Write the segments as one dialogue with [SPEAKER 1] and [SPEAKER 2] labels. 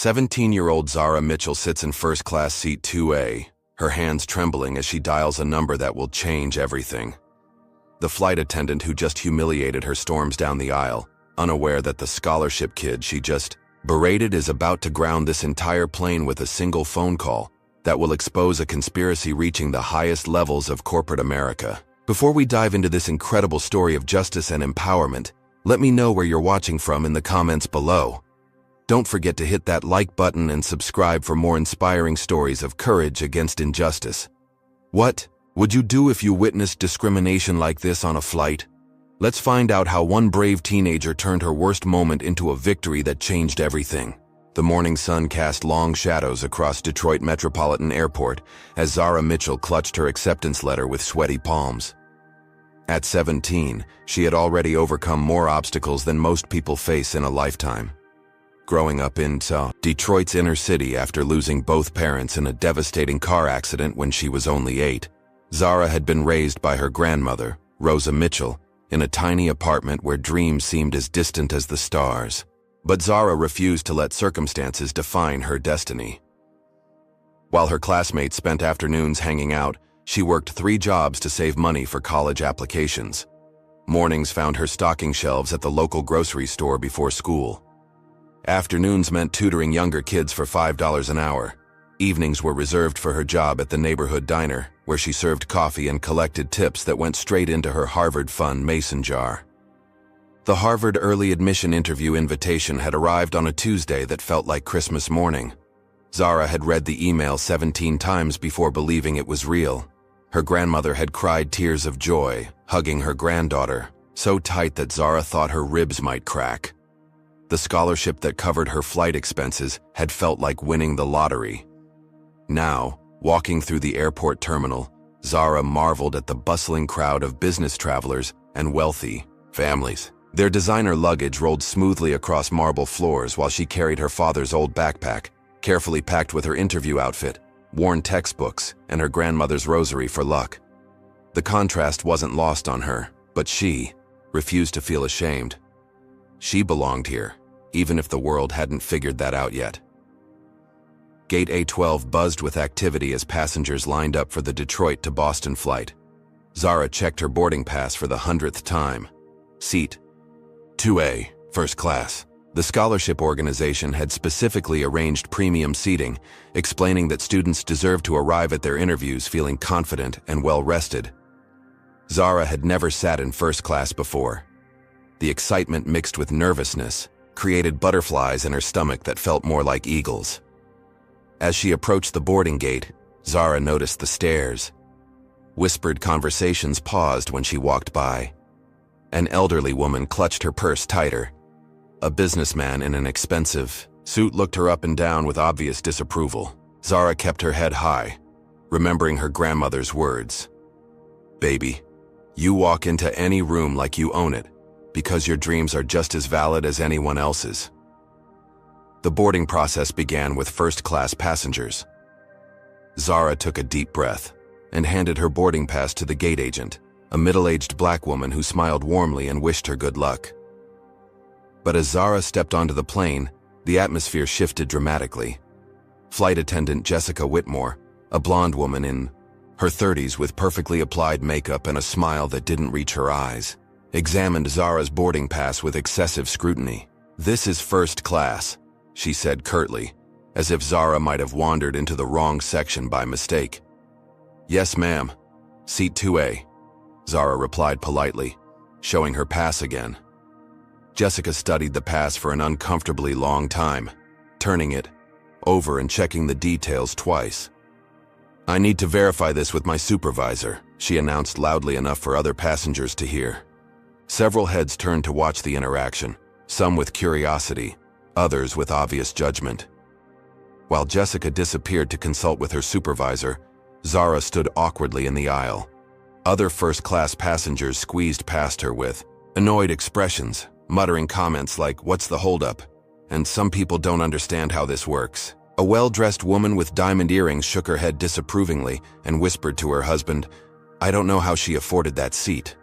[SPEAKER 1] 17-year-old Zara Mitchell sits in first-class seat 2A, her hands trembling as she dials a number that will change everything. The flight attendant who just humiliated her storms down the aisle, unaware that the scholarship kid she just berated is about to ground this entire plane with a single phone call that will expose a conspiracy reaching the highest levels of corporate America. Before we dive into this incredible story of justice and empowerment, let me know where you're watching from in the comments below. Don't forget to hit that like button and subscribe for more inspiring stories of courage against injustice. What would you do if you witnessed discrimination like this on a flight? Let's find out how one brave teenager turned her worst moment into a victory that changed everything. The morning sun cast long shadows across Detroit Metropolitan Airport as Zara Mitchell clutched her acceptance letter with sweaty palms. At 17, she had already overcome more obstacles than most people face in a lifetime. Growing up in Detroit's inner city after losing both parents in a devastating car accident when she was only 8, Zara had been raised by her grandmother, Rosa Mitchell, in a tiny apartment where dreams seemed as distant as the stars. But Zara refused to let circumstances define her destiny. While her classmates spent afternoons hanging out, she worked 3 jobs to save money for college applications. Mornings found her stocking shelves at the local grocery store before school. Afternoons meant tutoring younger kids for $5 an hour. Evenings were reserved for her job at the neighborhood diner, where she served coffee and collected tips that went straight into her Harvard Fund mason jar. The Harvard early admission interview invitation had arrived on a Tuesday that felt like Christmas morning. Zara had read the email 17 times before believing it was real. Her grandmother had cried tears of joy, hugging her granddaughter, so tight that Zara thought her ribs might crack. The scholarship that covered her flight expenses had felt like winning the lottery. Now, walking through the airport terminal, Zara marveled at the bustling crowd of business travelers and wealthy families. Their designer luggage rolled smoothly across marble floors while she carried her father's old backpack, carefully packed with her interview outfit, worn textbooks, and her grandmother's rosary for luck. The contrast wasn't lost on her, but she refused to feel ashamed. She belonged here, even if the world hadn't figured that out yet. Gate A12 buzzed with activity as passengers lined up for the Detroit to Boston flight. Zara checked her boarding pass for the 100th time. Seat 2A, first class. The scholarship organization had specifically arranged premium seating, explaining that students deserved to arrive at their interviews feeling confident and well-rested. Zara had never sat in first class before. The excitement mixed with nervousness created butterflies in her stomach that felt more like eagles. As she approached the boarding gate, Zara noticed the stares. Whispered conversations paused when she walked by. An elderly woman clutched her purse tighter. A businessman in an expensive suit looked her up and down with obvious disapproval. Zara kept her head high, remembering her grandmother's words. "Baby, you walk into any room like you own it, because your dreams are just as valid as anyone else's." The boarding process began with first-class passengers. Zara took a deep breath and handed her boarding pass to the gate agent, a middle-aged black woman who smiled warmly and wished her good luck. But as Zara stepped onto the plane, the atmosphere shifted dramatically. Flight attendant Jessica Whitmore, a blonde woman in her 30s with perfectly applied makeup and a smile that didn't reach her eyes, examined Zara's boarding pass with excessive scrutiny. "This is first class," she said curtly, as if Zara might have wandered into the wrong section by mistake. "Yes, ma'am. Seat 2A," Zara replied politely, showing her pass again. Jessica studied the pass for an uncomfortably long time, turning it over and checking the details twice. "I need to verify this with my supervisor," she announced loudly enough for other passengers to hear. Several heads turned to watch the interaction, some with curiosity, others with obvious judgment. While Jessica disappeared to consult with her supervisor, Zara stood awkwardly in the aisle. Other first-class passengers squeezed past her with annoyed expressions, muttering comments like, "What's the holdup?" and "Some people don't understand how this works." A well-dressed woman with diamond earrings shook her head disapprovingly and whispered to her husband, "I don't know how she afforded that seat."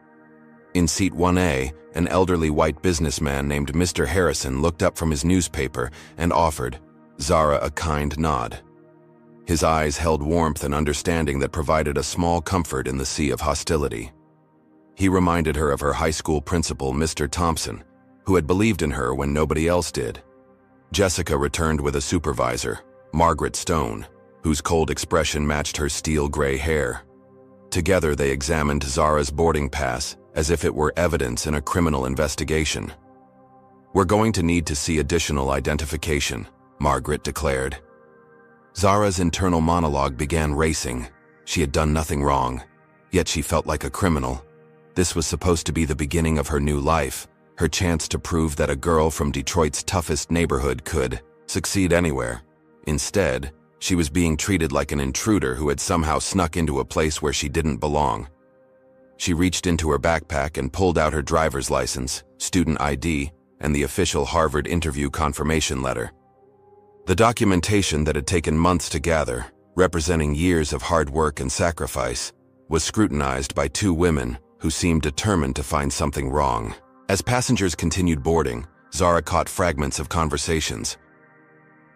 [SPEAKER 1] In seat 1A, an elderly white businessman named Mr. Harrison looked up from his newspaper and offered, Zara a kind nod. His eyes held warmth and understanding that provided a small comfort in the sea of hostility. He reminded her of her high school principal, Mr. Thompson, who had believed in her when nobody else did. Jessica returned with a supervisor, Margaret Stone, whose cold expression matched her steel-gray hair. Together they examined Zara's boarding pass as if it were evidence in a criminal investigation. "We're going to need to see additional identification," Margaret declared. Zara's internal monologue began racing. She had done nothing wrong, yet she felt like a criminal. This was supposed to be the beginning of her new life, her chance to prove that a girl from Detroit's toughest neighborhood could succeed anywhere. Instead, she was being treated like an intruder who had somehow snuck into a place where she didn't belong. She reached into her backpack and pulled out her driver's license, student ID, and the official Harvard interview confirmation letter. The documentation that had taken months to gather, representing years of hard work and sacrifice, was scrutinized by two women who seemed determined to find something wrong. As passengers continued boarding, Zara caught fragments of conversations.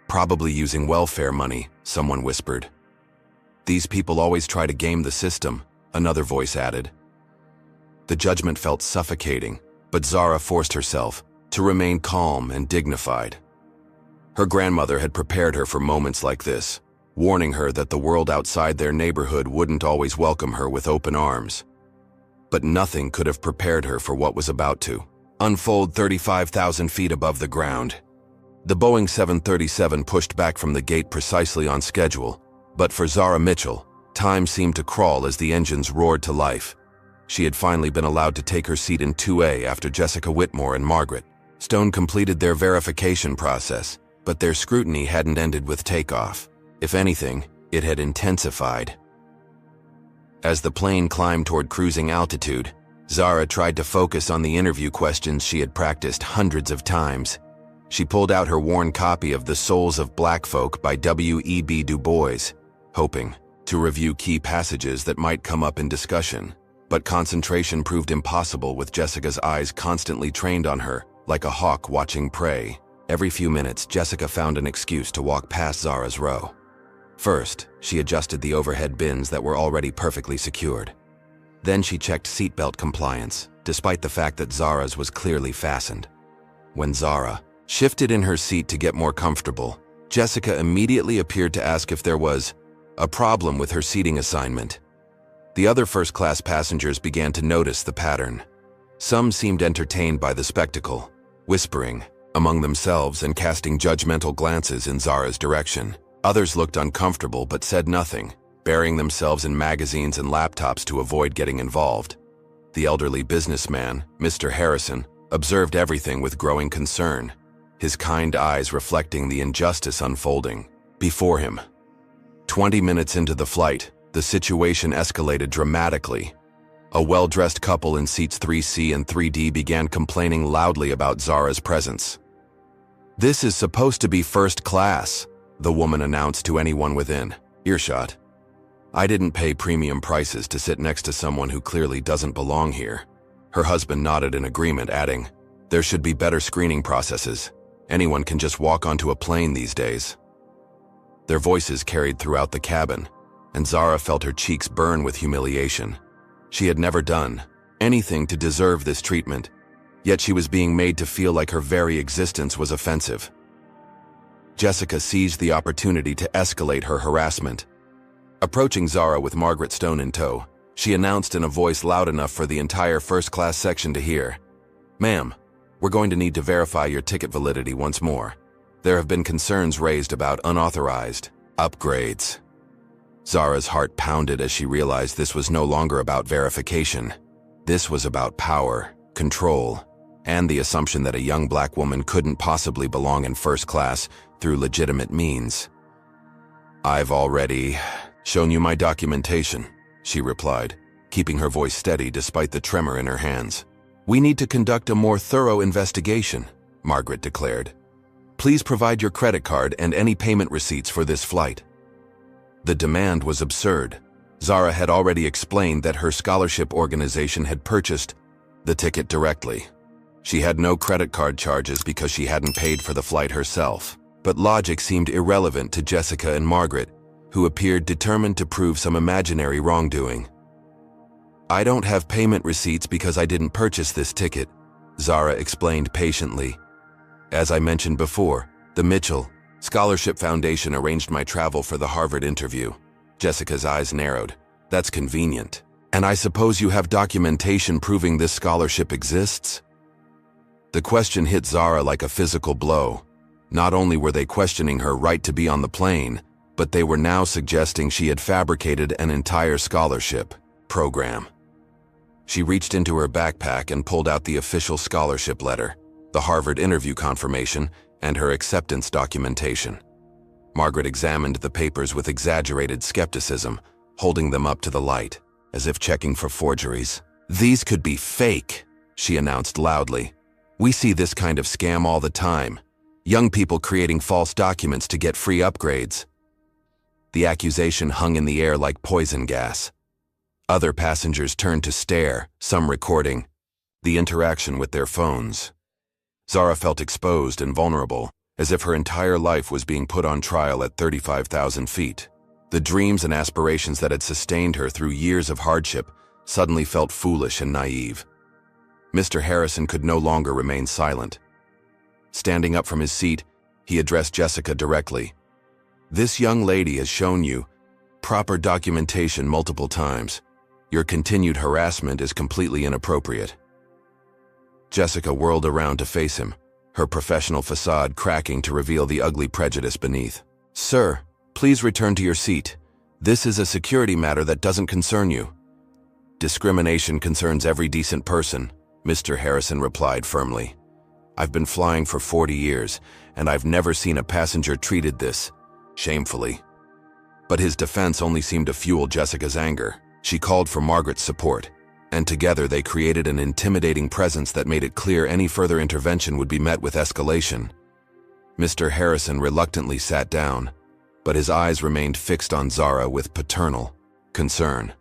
[SPEAKER 1] "Probably using welfare money," someone whispered. "These people always try to game the system," another voice added. The judgment felt suffocating, but Zara forced herself to remain calm and dignified. Her grandmother had prepared her for moments like this, warning her that the world outside their neighborhood wouldn't always welcome her with open arms. But nothing could have prepared her for what was about to unfold 35,000 feet above the ground. The Boeing 737 pushed back from the gate precisely on schedule, but for Zara Mitchell, time seemed to crawl as the engines roared to life. She had finally been allowed to take her seat in 2A after Jessica Whitmore and Margaret Stone completed their verification process, but their scrutiny hadn't ended with takeoff. If anything, it had intensified. As the plane climbed toward cruising altitude, Zara tried to focus on the interview questions she had practiced hundreds of times. She pulled out her worn copy of The Souls of Black Folk by W.E.B. Du Bois, hoping to review key passages that might come up in discussion. But concentration proved impossible with Jessica's eyes constantly trained on her, like a hawk watching prey. Every few minutes, Jessica found an excuse to walk past Zara's row. First, she adjusted the overhead bins that were already perfectly secured. Then she checked seatbelt compliance, despite the fact that Zara's was clearly fastened. When Zara shifted in her seat to get more comfortable, Jessica immediately appeared to ask if there was a problem with her seating assignment. The other first-class passengers began to notice the pattern. Some seemed entertained by the spectacle, whispering among themselves and casting judgmental glances in Zara's direction. Others looked uncomfortable but said nothing, burying themselves in magazines and laptops to avoid getting involved. The elderly businessman, Mr. Harrison, observed everything with growing concern, his kind eyes reflecting the injustice unfolding before him. 20 minutes into the flight, the situation escalated dramatically. A well-dressed couple in seats 3C and 3D began complaining loudly about Zara's presence. "This is supposed to be first class," the woman announced to anyone within earshot. "I didn't pay premium prices to sit next to someone who clearly doesn't belong here." Her husband nodded in agreement, adding, "There should be better screening processes. Anyone can just walk onto a plane these days." Their voices carried throughout the cabin, and Zara felt her cheeks burn with humiliation. She had never done anything to deserve this treatment, yet she was being made to feel like her very existence was offensive. Jessica seized the opportunity to escalate her harassment. Approaching Zara with Margaret Stone in tow, she announced in a voice loud enough for the entire first-class section to hear, "Ma'am, we're going to need to verify your ticket validity once more. There have been concerns raised about unauthorized upgrades." Zara's heart pounded as she realized this was no longer about verification. This was about power, control, and the assumption that a young black woman couldn't possibly belong in first class through legitimate means. "I've already shown you my documentation," she replied, keeping her voice steady despite the tremor in her hands. "We need to conduct a more thorough investigation," Margaret declared. "Please provide your credit card and any payment receipts for this flight." The demand was absurd. Zara had already explained that her scholarship organization had purchased the ticket directly. She had no credit card charges because she hadn't paid for the flight herself. But logic seemed irrelevant to Jessica and Margaret, who appeared determined to prove some imaginary wrongdoing. "I don't have payment receipts because I didn't purchase this ticket," Zara explained patiently. "As I mentioned before, the Mitchell Scholarship Foundation arranged my travel for the Harvard interview." Jessica's eyes narrowed. "That's convenient. And I suppose you have documentation proving this scholarship exists?" The question hit Zara like a physical blow. Not only were they questioning her right to be on the plane, but they were now suggesting she had fabricated an entire scholarship program. She reached into her backpack and pulled out the official scholarship letter, the Harvard interview confirmation, and her acceptance documentation. Margaret examined the papers with exaggerated skepticism, holding them up to the light, as if checking for forgeries. "These could be fake," she announced loudly. "We see this kind of scam all the time. Young people creating false documents to get free upgrades." The accusation hung in the air like poison gas. Other passengers turned to stare, some recording the interaction with their phones. Zara felt exposed and vulnerable, as if her entire life was being put on trial at 35,000 feet. The dreams and aspirations that had sustained her through years of hardship suddenly felt foolish and naive. Mr. Harrison could no longer remain silent. Standing up from his seat, he addressed Jessica directly. "This young lady has shown you proper documentation multiple times. Your continued harassment is completely inappropriate." Jessica whirled around to face him, her professional facade cracking to reveal the ugly prejudice beneath. "Sir, please return to your seat. This is a security matter that doesn't concern you." "Discrimination concerns every decent person," Mr. Harrison replied firmly. "I've been flying for 40 years, and I've never seen a passenger treated this shamefully." But his defense only seemed to fuel Jessica's anger. She called for Margaret's support, and together they created an intimidating presence that made it clear any further intervention would be met with escalation. Mr. Harrison reluctantly sat down, but his eyes remained fixed on Zara with paternal concern.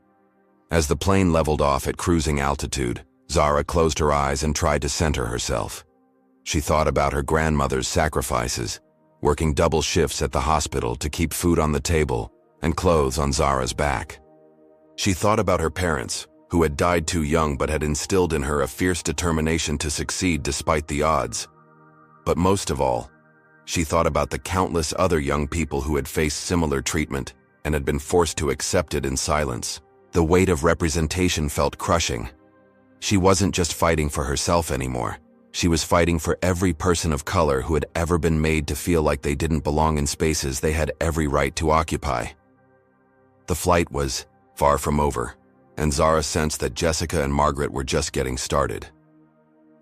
[SPEAKER 1] As the plane leveled off at cruising altitude, Zara closed her eyes and tried to center herself. She thought about her grandmother's sacrifices, working double shifts at the hospital to keep food on the table and clothes on Zara's back. She thought about her parents, who had died too young but had instilled in her a fierce determination to succeed despite the odds. But most of all, she thought about the countless other young people who had faced similar treatment and had been forced to accept it in silence. The weight of representation felt crushing. She wasn't just fighting for herself anymore. She was fighting for every person of color who had ever been made to feel like they didn't belong in spaces they had every right to occupy. The flight was far from over, and Zara sensed that Jessica and Margaret were just getting started.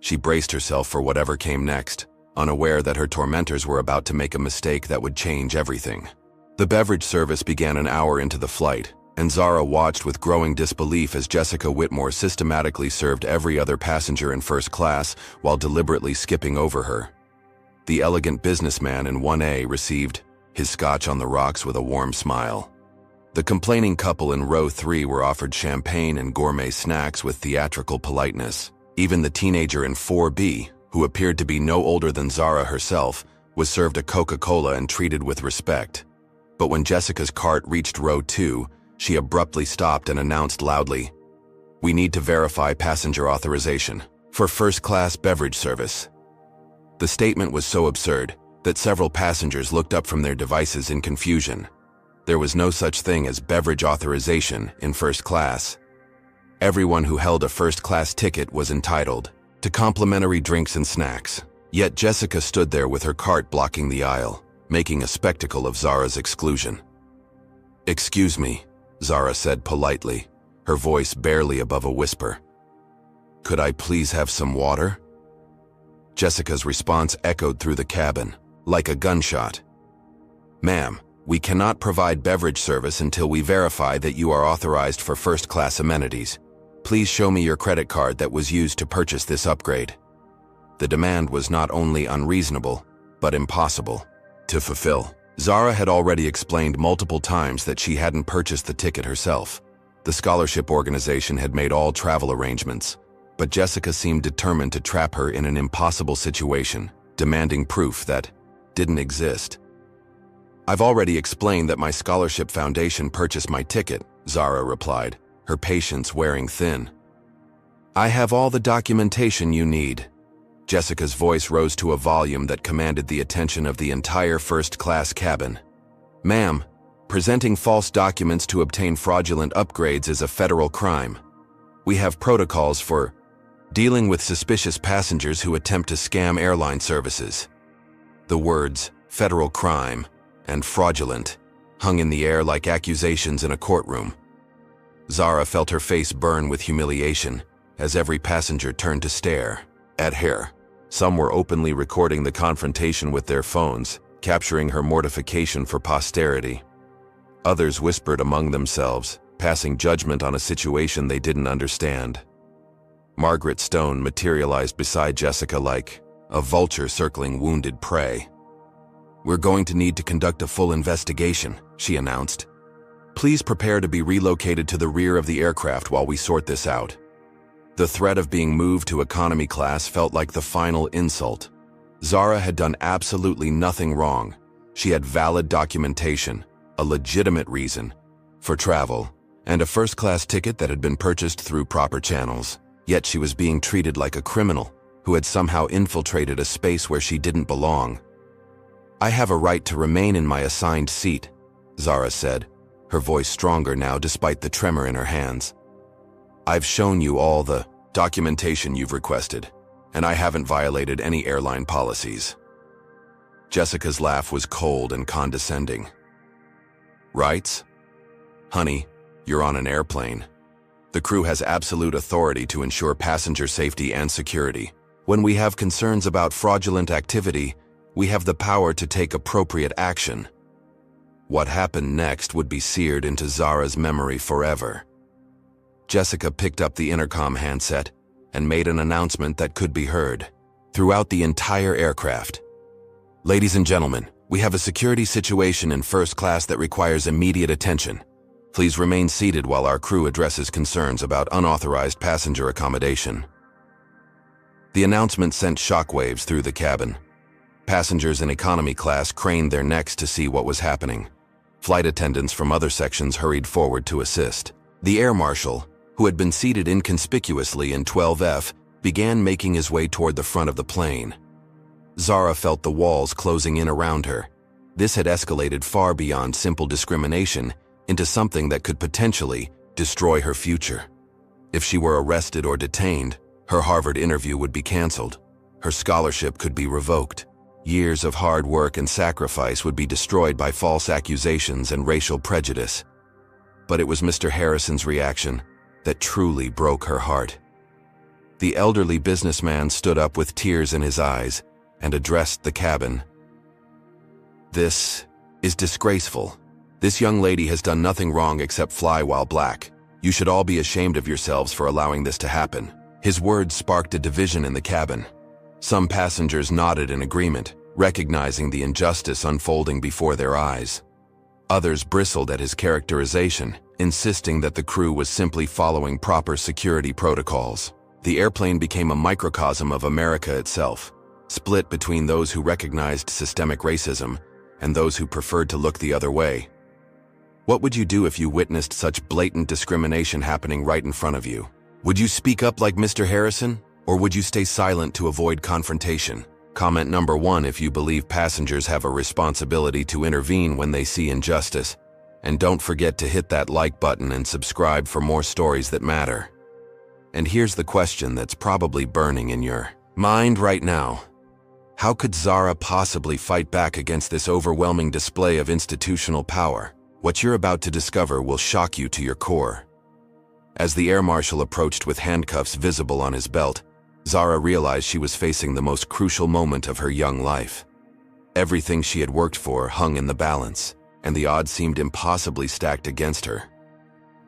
[SPEAKER 1] She braced herself for whatever came next, unaware that her tormentors were about to make a mistake that would change everything. The beverage service began an hour into the flight, and Zara watched with growing disbelief as Jessica Whitmore systematically served every other passenger in first class while deliberately skipping over her. The elegant businessman in 1A received his scotch on the rocks with a warm smile. The complaining couple in row 3 were offered champagne and gourmet snacks with theatrical politeness. Even the teenager in 4B, who appeared to be no older than Zara herself, was served a Coca-Cola and treated with respect. But when Jessica's cart reached row 2, she abruptly stopped and announced loudly, "We need to verify passenger authorization for first-class beverage service." The statement was so absurd that several passengers looked up from their devices in confusion. There was no such thing as beverage authorization in first class. Everyone who held a first-class ticket was entitled to complimentary drinks and snacks. Yet Jessica stood there with her cart blocking the aisle, making a spectacle of Zara's exclusion. "Excuse me," Zara said politely, her voice barely above a whisper. "Could I please have some water?" Jessica's response echoed through the cabin, like a gunshot. "Ma'am, we cannot provide beverage service until we verify that you are authorized for first-class amenities. Please show me your credit card that was used to purchase this upgrade." The demand was not only unreasonable, but impossible to fulfill. Zara had already explained multiple times that she hadn't purchased the ticket herself. The scholarship organization had made all travel arrangements, but Jessica seemed determined to trap her in an impossible situation, demanding proof that, didn't exist. "I've already explained that my scholarship foundation purchased my ticket," Zara replied, her patience wearing thin. "I have all the documentation you need." Jessica's voice rose to a volume that commanded the attention of the entire first-class cabin. "Ma'am, presenting false documents to obtain fraudulent upgrades is a federal crime. We have protocols for dealing with suspicious passengers who attempt to scam airline services." The words "federal crime" and "fraudulent" hung in the air like accusations in a courtroom. Zara felt her face burn with humiliation as every passenger turned to stare at her. Some were openly recording the confrontation with their phones, capturing her mortification for posterity. Others whispered among themselves, passing judgment on a situation they didn't understand. Margaret Stone materialized beside Jessica like a vulture circling wounded prey. "We're going to need to conduct a full investigation," she announced. "Please prepare to be relocated to the rear of the aircraft while we sort this out." The threat of being moved to economy class felt like the final insult. Zara had done absolutely nothing wrong. She had valid documentation, a legitimate reason for travel, and a first-class ticket that had been purchased through proper channels. Yet she was being treated like a criminal who had somehow infiltrated a space where she didn't belong. "I have a right to remain in my assigned seat," Zara said, her voice stronger now despite the tremor in her hands. "I've shown you all the documentation you've requested, and I haven't violated any airline policies." Jessica's laugh was cold and condescending. "Rights? Honey, you're on an airplane. The crew has absolute authority to ensure passenger safety and security. When we have concerns about fraudulent activity, we have the power to take appropriate action." What happened next would be seared into Zara's memory forever. Jessica picked up the intercom handset and made an announcement that could be heard throughout the entire aircraft. "Ladies and gentlemen, we have a security situation in first class that requires immediate attention. Please remain seated while our crew addresses concerns about unauthorized passenger accommodation." The announcement sent shockwaves through the cabin. Passengers in economy class craned their necks to see what was happening. Flight attendants from other sections hurried forward to assist. The air marshal, who had been seated inconspicuously in 12F, began making his way toward the front of the plane. Zara felt the walls closing in around her. This had escalated far beyond simple discrimination into something that could potentially destroy her future. If she were arrested or detained, her Harvard interview would be canceled. Her scholarship could be revoked. Years of hard work and sacrifice would be destroyed by false accusations and racial prejudice. But it was Mr. Harrison's reaction that truly broke her heart. The elderly businessman stood up with tears in his eyes and addressed the cabin. "This is disgraceful. This young lady has done nothing wrong except fly while black. You should all be ashamed of yourselves for allowing this to happen." His words sparked a division in the cabin. Some passengers nodded in agreement, recognizing the injustice unfolding before their eyes. Others bristled at his characterization, insisting that the crew was simply following proper security protocols. The airplane became a microcosm of America itself, split between those who recognized systemic racism and those who preferred to look the other way. What would you do if you witnessed such blatant discrimination happening right in front of you? Would you speak up like Mr. Harrison, or would you stay silent to avoid confrontation? Comment number 1 if you believe passengers have a responsibility to intervene when they see injustice. And don't forget to hit that like button and subscribe for more stories that matter. And here's the question that's probably burning in your mind right now. How could Zara possibly fight back against this overwhelming display of institutional power? What you're about to discover will shock you to your core. As the air marshal approached with handcuffs visible on his belt, Zara realized she was facing the most crucial moment of her young life. Everything she had worked for hung in the balance, and the odds seemed impossibly stacked against her.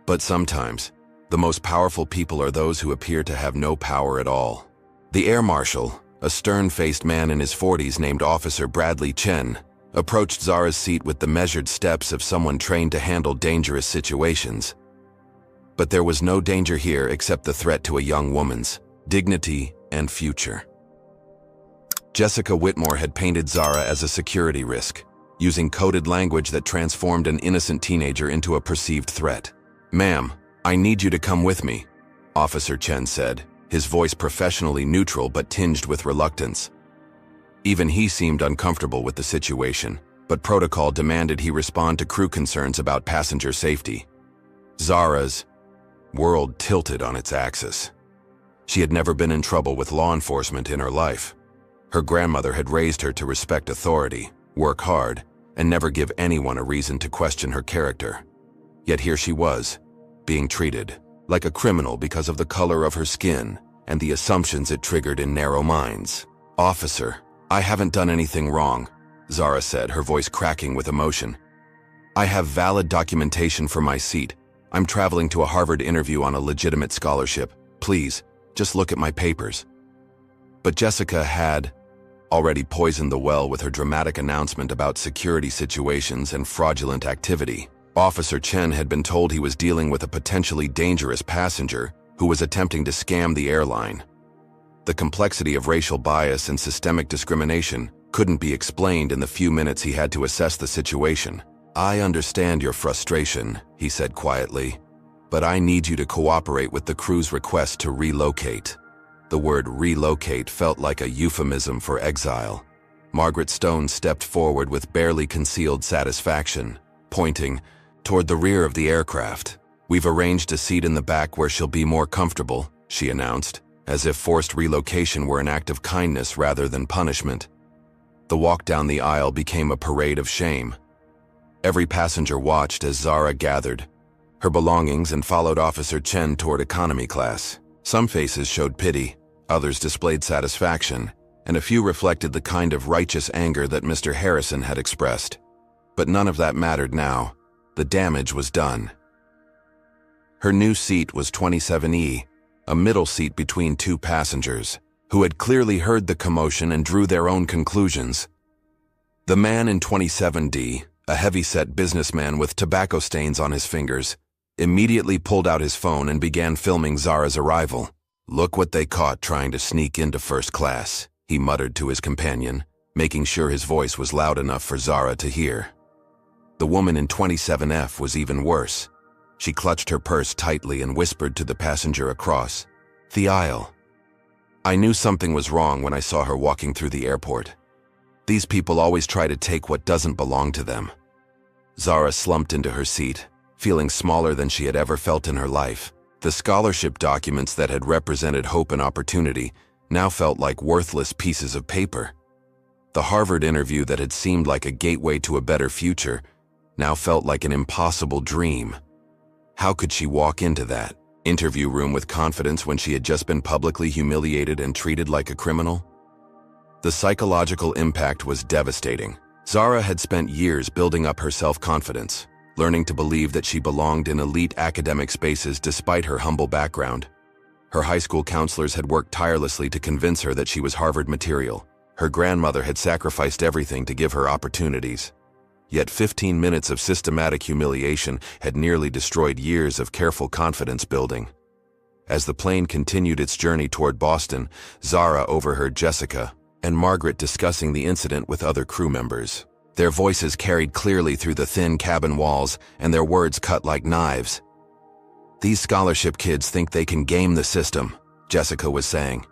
[SPEAKER 1] But sometimes, the most powerful people are those who appear to have no power at all. The air marshal, a stern-faced man in his 40s named Officer Bradley Chen, approached Zara's seat with the measured steps of someone trained to handle dangerous situations. But there was no danger here except the threat to a young woman's dignity and future. Jessica Whitmore had painted Zara as a security risk, using coded language that transformed an innocent teenager into a perceived threat. "Ma'am, I need you to come with me," Officer Chen said, his voice professionally neutral but tinged with reluctance. Even he seemed uncomfortable with the situation, but protocol demanded he respond to crew concerns about passenger safety. Zara's world tilted on its axis. She had never been in trouble with law enforcement in her life. Her grandmother had raised her to respect authority, work hard, and never give anyone a reason to question her character. Yet here she was, being treated like a criminal because of the color of her skin and the assumptions it triggered in narrow minds. "Officer, I haven't done anything wrong," Zara said, her voice cracking with emotion. "I have valid documentation for my seat. I'm traveling to a Harvard interview on a legitimate scholarship. Please, just look at my papers." But Jessica had already poisoned the well with her dramatic announcement about security situations and fraudulent activity. Officer Chen had been told he was dealing with a potentially dangerous passenger who was attempting to scam the airline. The complexity of racial bias and systemic discrimination couldn't be explained in the few minutes he had to assess the situation. "I understand your frustration," he said quietly, "but I need you to cooperate with the crew's request to relocate." The word relocate felt like a euphemism for exile. Margaret Stone stepped forward with barely concealed satisfaction, pointing toward the rear of the aircraft. "We've arranged a seat in the back where she'll be more comfortable," she announced, as if forced relocation were an act of kindness rather than punishment. The walk down the aisle became a parade of shame. Every passenger watched as Zara gathered her belongings and followed Officer Chen toward economy class. Some faces showed pity, others displayed satisfaction, and a few reflected the kind of righteous anger that Mr. Harrison had expressed. But none of that mattered now. The damage was done. Her new seat was 27E, a middle seat between two passengers, who had clearly heard the commotion and drew their own conclusions. The man in 27D, a heavy-set businessman with tobacco stains on his fingers, immediately pulled out his phone and began filming Zara's arrival. "Look what they caught trying to sneak into first class," he muttered to his companion, making sure his voice was loud enough for Zara to hear. The woman in 27F was even worse. She clutched her purse tightly and whispered to the passenger across the aisle. "I knew something was wrong when I saw her walking through the airport. These people always try to take what doesn't belong to them." Zara slumped into her seat, feeling smaller than she had ever felt in her life. The scholarship documents that had represented hope and opportunity now felt like worthless pieces of paper. The Harvard interview that had seemed like a gateway to a better future now felt like an impossible dream. How could she walk into that interview room with confidence when she had just been publicly humiliated and treated like a criminal? The psychological impact was devastating. Zara had spent years building up her self-confidence, learning to believe that she belonged in elite academic spaces despite her humble background. Her high school counselors had worked tirelessly to convince her that she was Harvard material. Her grandmother had sacrificed everything to give her opportunities. Yet 15 minutes of systematic humiliation had nearly destroyed years of careful confidence building. As the plane continued its journey toward Boston, Zara overheard Jessica and Margaret discussing the incident with other crew members. Their voices carried clearly through the thin cabin walls, and their words cut like knives. "These scholarship kids think they can game the system," Jessica was saying.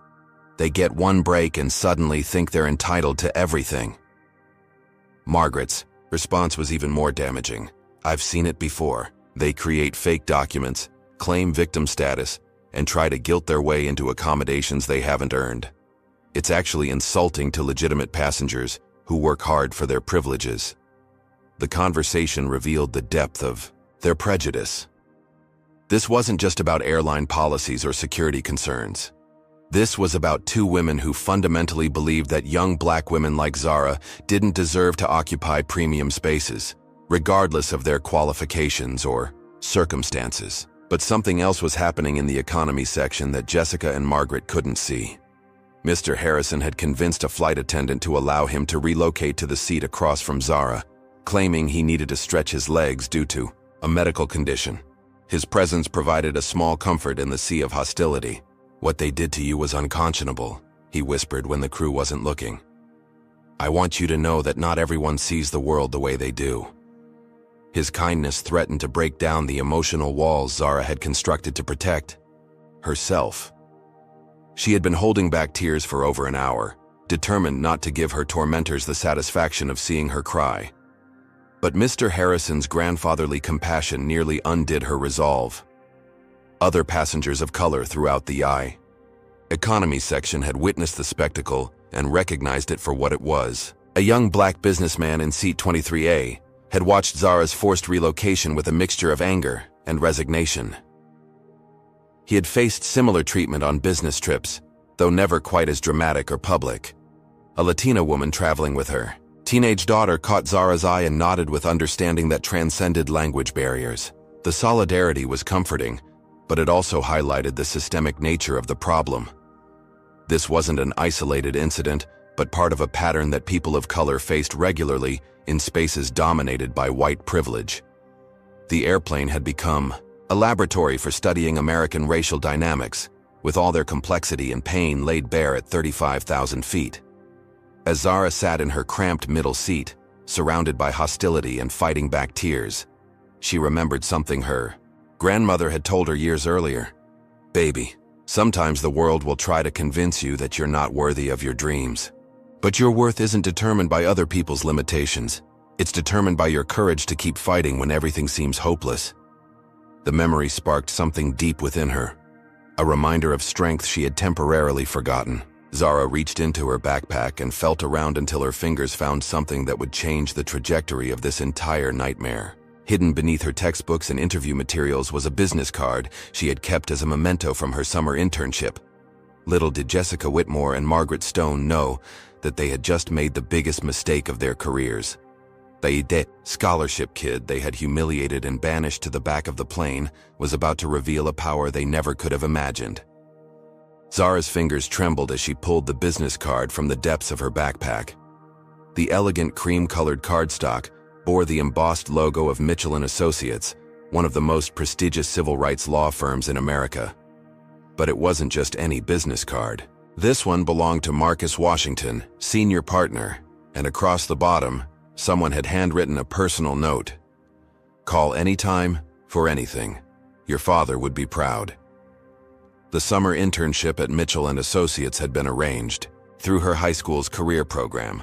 [SPEAKER 1] "They get one break and suddenly think they're entitled to everything." Margaret's response was even more damaging. "I've seen it before. They create fake documents, claim victim status, and try to guilt their way into accommodations they haven't earned. It's actually insulting to legitimate passengers who work hard for their privileges." The conversation revealed the depth of their prejudice. This wasn't just about airline policies or security concerns. This was about two women who fundamentally believed that young black women like Zara didn't deserve to occupy premium spaces, regardless of their qualifications or circumstances. But something else was happening in the economy section that Jessica and Margaret couldn't see. Mr. Harrison had convinced a flight attendant to allow him to relocate to the seat across from Zara, claiming he needed to stretch his legs due to a medical condition. His presence provided a small comfort in the sea of hostility. "What they did to you was unconscionable," he whispered when the crew wasn't looking. I want you to know that not everyone sees the world the way they do." His kindness threatened to break down the emotional walls Zara had constructed to protect herself. She had been holding back tears for over an hour, determined not to give her tormentors the satisfaction of seeing her cry. But Mr. Harrison's grandfatherly compassion nearly undid her resolve. Other passengers of color throughout the economy section had witnessed the spectacle and recognized it for what it was. A young black businessman in seat 23A had watched Zara's forced relocation with a mixture of anger and resignation. He had faced similar treatment on business trips, though never quite as dramatic or public. A Latina woman traveling with her teenage daughter caught Zara's eye and nodded with understanding that transcended language barriers. The solidarity was comforting, but it also highlighted the systemic nature of the problem. This wasn't an isolated incident, but part of a pattern that people of color faced regularly in spaces dominated by white privilege. The airplane had become a laboratory for studying American racial dynamics, with all their complexity and pain laid bare at 35,000 feet. As Zara sat in her cramped middle seat, surrounded by hostility and fighting back tears, she remembered something her grandmother had told her years earlier. "Baby, sometimes the world will try to convince you that you're not worthy of your dreams. But your worth isn't determined by other people's limitations. It's determined by your courage to keep fighting when everything seems hopeless." The memory sparked something deep within her, a reminder of strength she had temporarily forgotten. Zara reached into her backpack and felt around until her fingers found something that would change the trajectory of this entire nightmare. Hidden beneath her textbooks and interview materials was a business card she had kept as a memento from her summer internship. Little did Jessica Whitmore and Margaret Stone know that they had just made the biggest mistake of their careers. The scholarship kid they had humiliated and banished to the back of the plane was about to reveal a power they never could have imagined. Zara's fingers trembled as she pulled the business card from the depths of her backpack. The elegant cream-colored cardstock bore the embossed logo of Mitchell & Associates, one of the most prestigious civil rights law firms in America. But it wasn't just any business card. This one belonged to Marcus Washington, senior partner, and across the bottom, someone had handwritten a personal note. "Call anytime, for anything. Your father would be proud." The summer internship at Mitchell & Associates had been arranged through her high school's career program.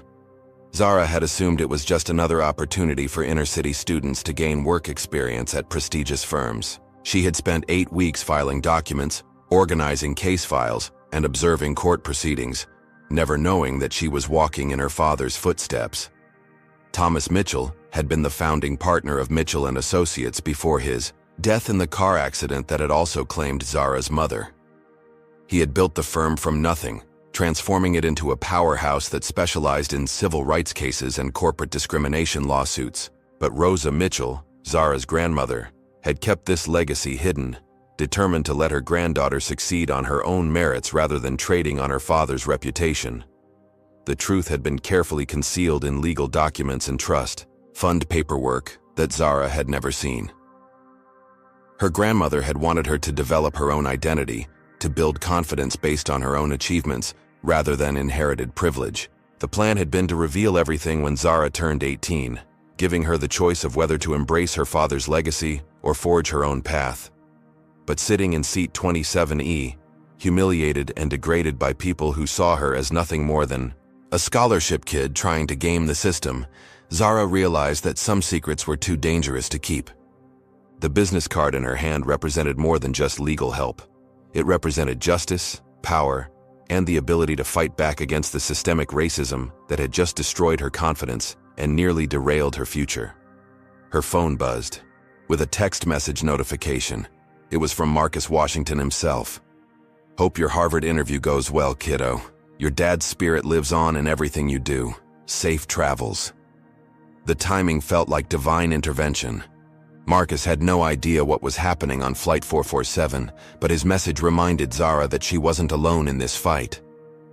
[SPEAKER 1] Zara had assumed it was just another opportunity for inner-city students to gain work experience at prestigious firms. She had spent 8 weeks filing documents, organizing case files, and observing court proceedings, never knowing that she was walking in her father's footsteps. Thomas Mitchell had been the founding partner of Mitchell & Associates before his death in the car accident that had also claimed Zara's mother. He had built the firm from nothing, transforming it into a powerhouse that specialized in civil rights cases and corporate discrimination lawsuits. But Rosa Mitchell, Zara's grandmother, had kept this legacy hidden, determined to let her granddaughter succeed on her own merits rather than trading on her father's reputation. The truth had been carefully concealed in legal documents and trust fund paperwork that Zara had never seen. Her grandmother had wanted her to develop her own identity, to build confidence based on her own achievements, rather than inherited privilege. The plan had been to reveal everything when Zara turned 18, giving her the choice of whether to embrace her father's legacy or forge her own path. But sitting in seat 27E, humiliated and degraded by people who saw her as nothing more than a scholarship kid trying to game the system, Zara realized that some secrets were too dangerous to keep. The business card in her hand represented more than just legal help. It represented justice, power, and the ability to fight back against the systemic racism that had just destroyed her confidence and nearly derailed her future. Her phone buzzed with a text message notification. It was from Marcus Washington himself. "Hope your Harvard interview goes well, kiddo. Your dad's spirit lives on in everything you do. Safe travels." The timing felt like divine intervention. Marcus had no idea what was happening on Flight 447, but his message reminded Zara that she wasn't alone in this fight.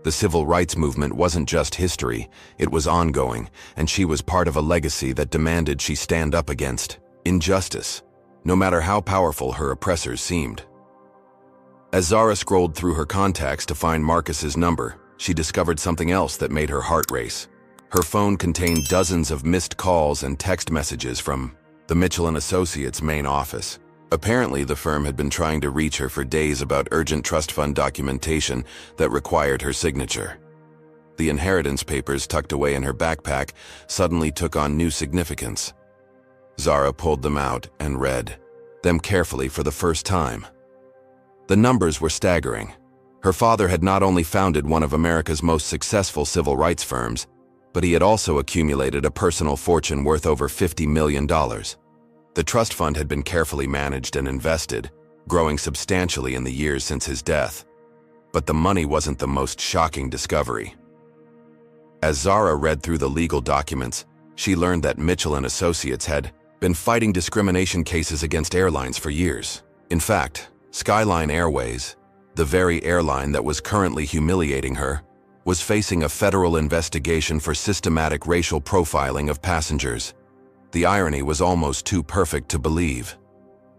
[SPEAKER 1] The civil rights movement wasn't just history, it was ongoing, and she was part of a legacy that demanded she stand up against injustice, no matter how powerful her oppressors seemed. As Zara scrolled through her contacts to find Marcus's number, she discovered something else that made her heart race. Her phone contained dozens of missed calls and text messages from the Mitchell & Associates main office. Apparently, the firm had been trying to reach her for days about urgent trust fund documentation that required her signature. The inheritance papers tucked away in her backpack suddenly took on new significance. Zara pulled them out and read them carefully for the first time. The numbers were staggering. Her father had not only founded one of America's most successful civil rights firms, but he had also accumulated a personal fortune worth over $50 million. The trust fund had been carefully managed and invested, growing substantially in the years since his death. But the money wasn't the most shocking discovery. As Zara read through the legal documents, she learned that Mitchell & Associates had been fighting discrimination cases against airlines for years. In fact, Skyline Airways, the very airline that was currently humiliating her, was facing a federal investigation for systematic racial profiling of passengers. The irony was almost too perfect to believe.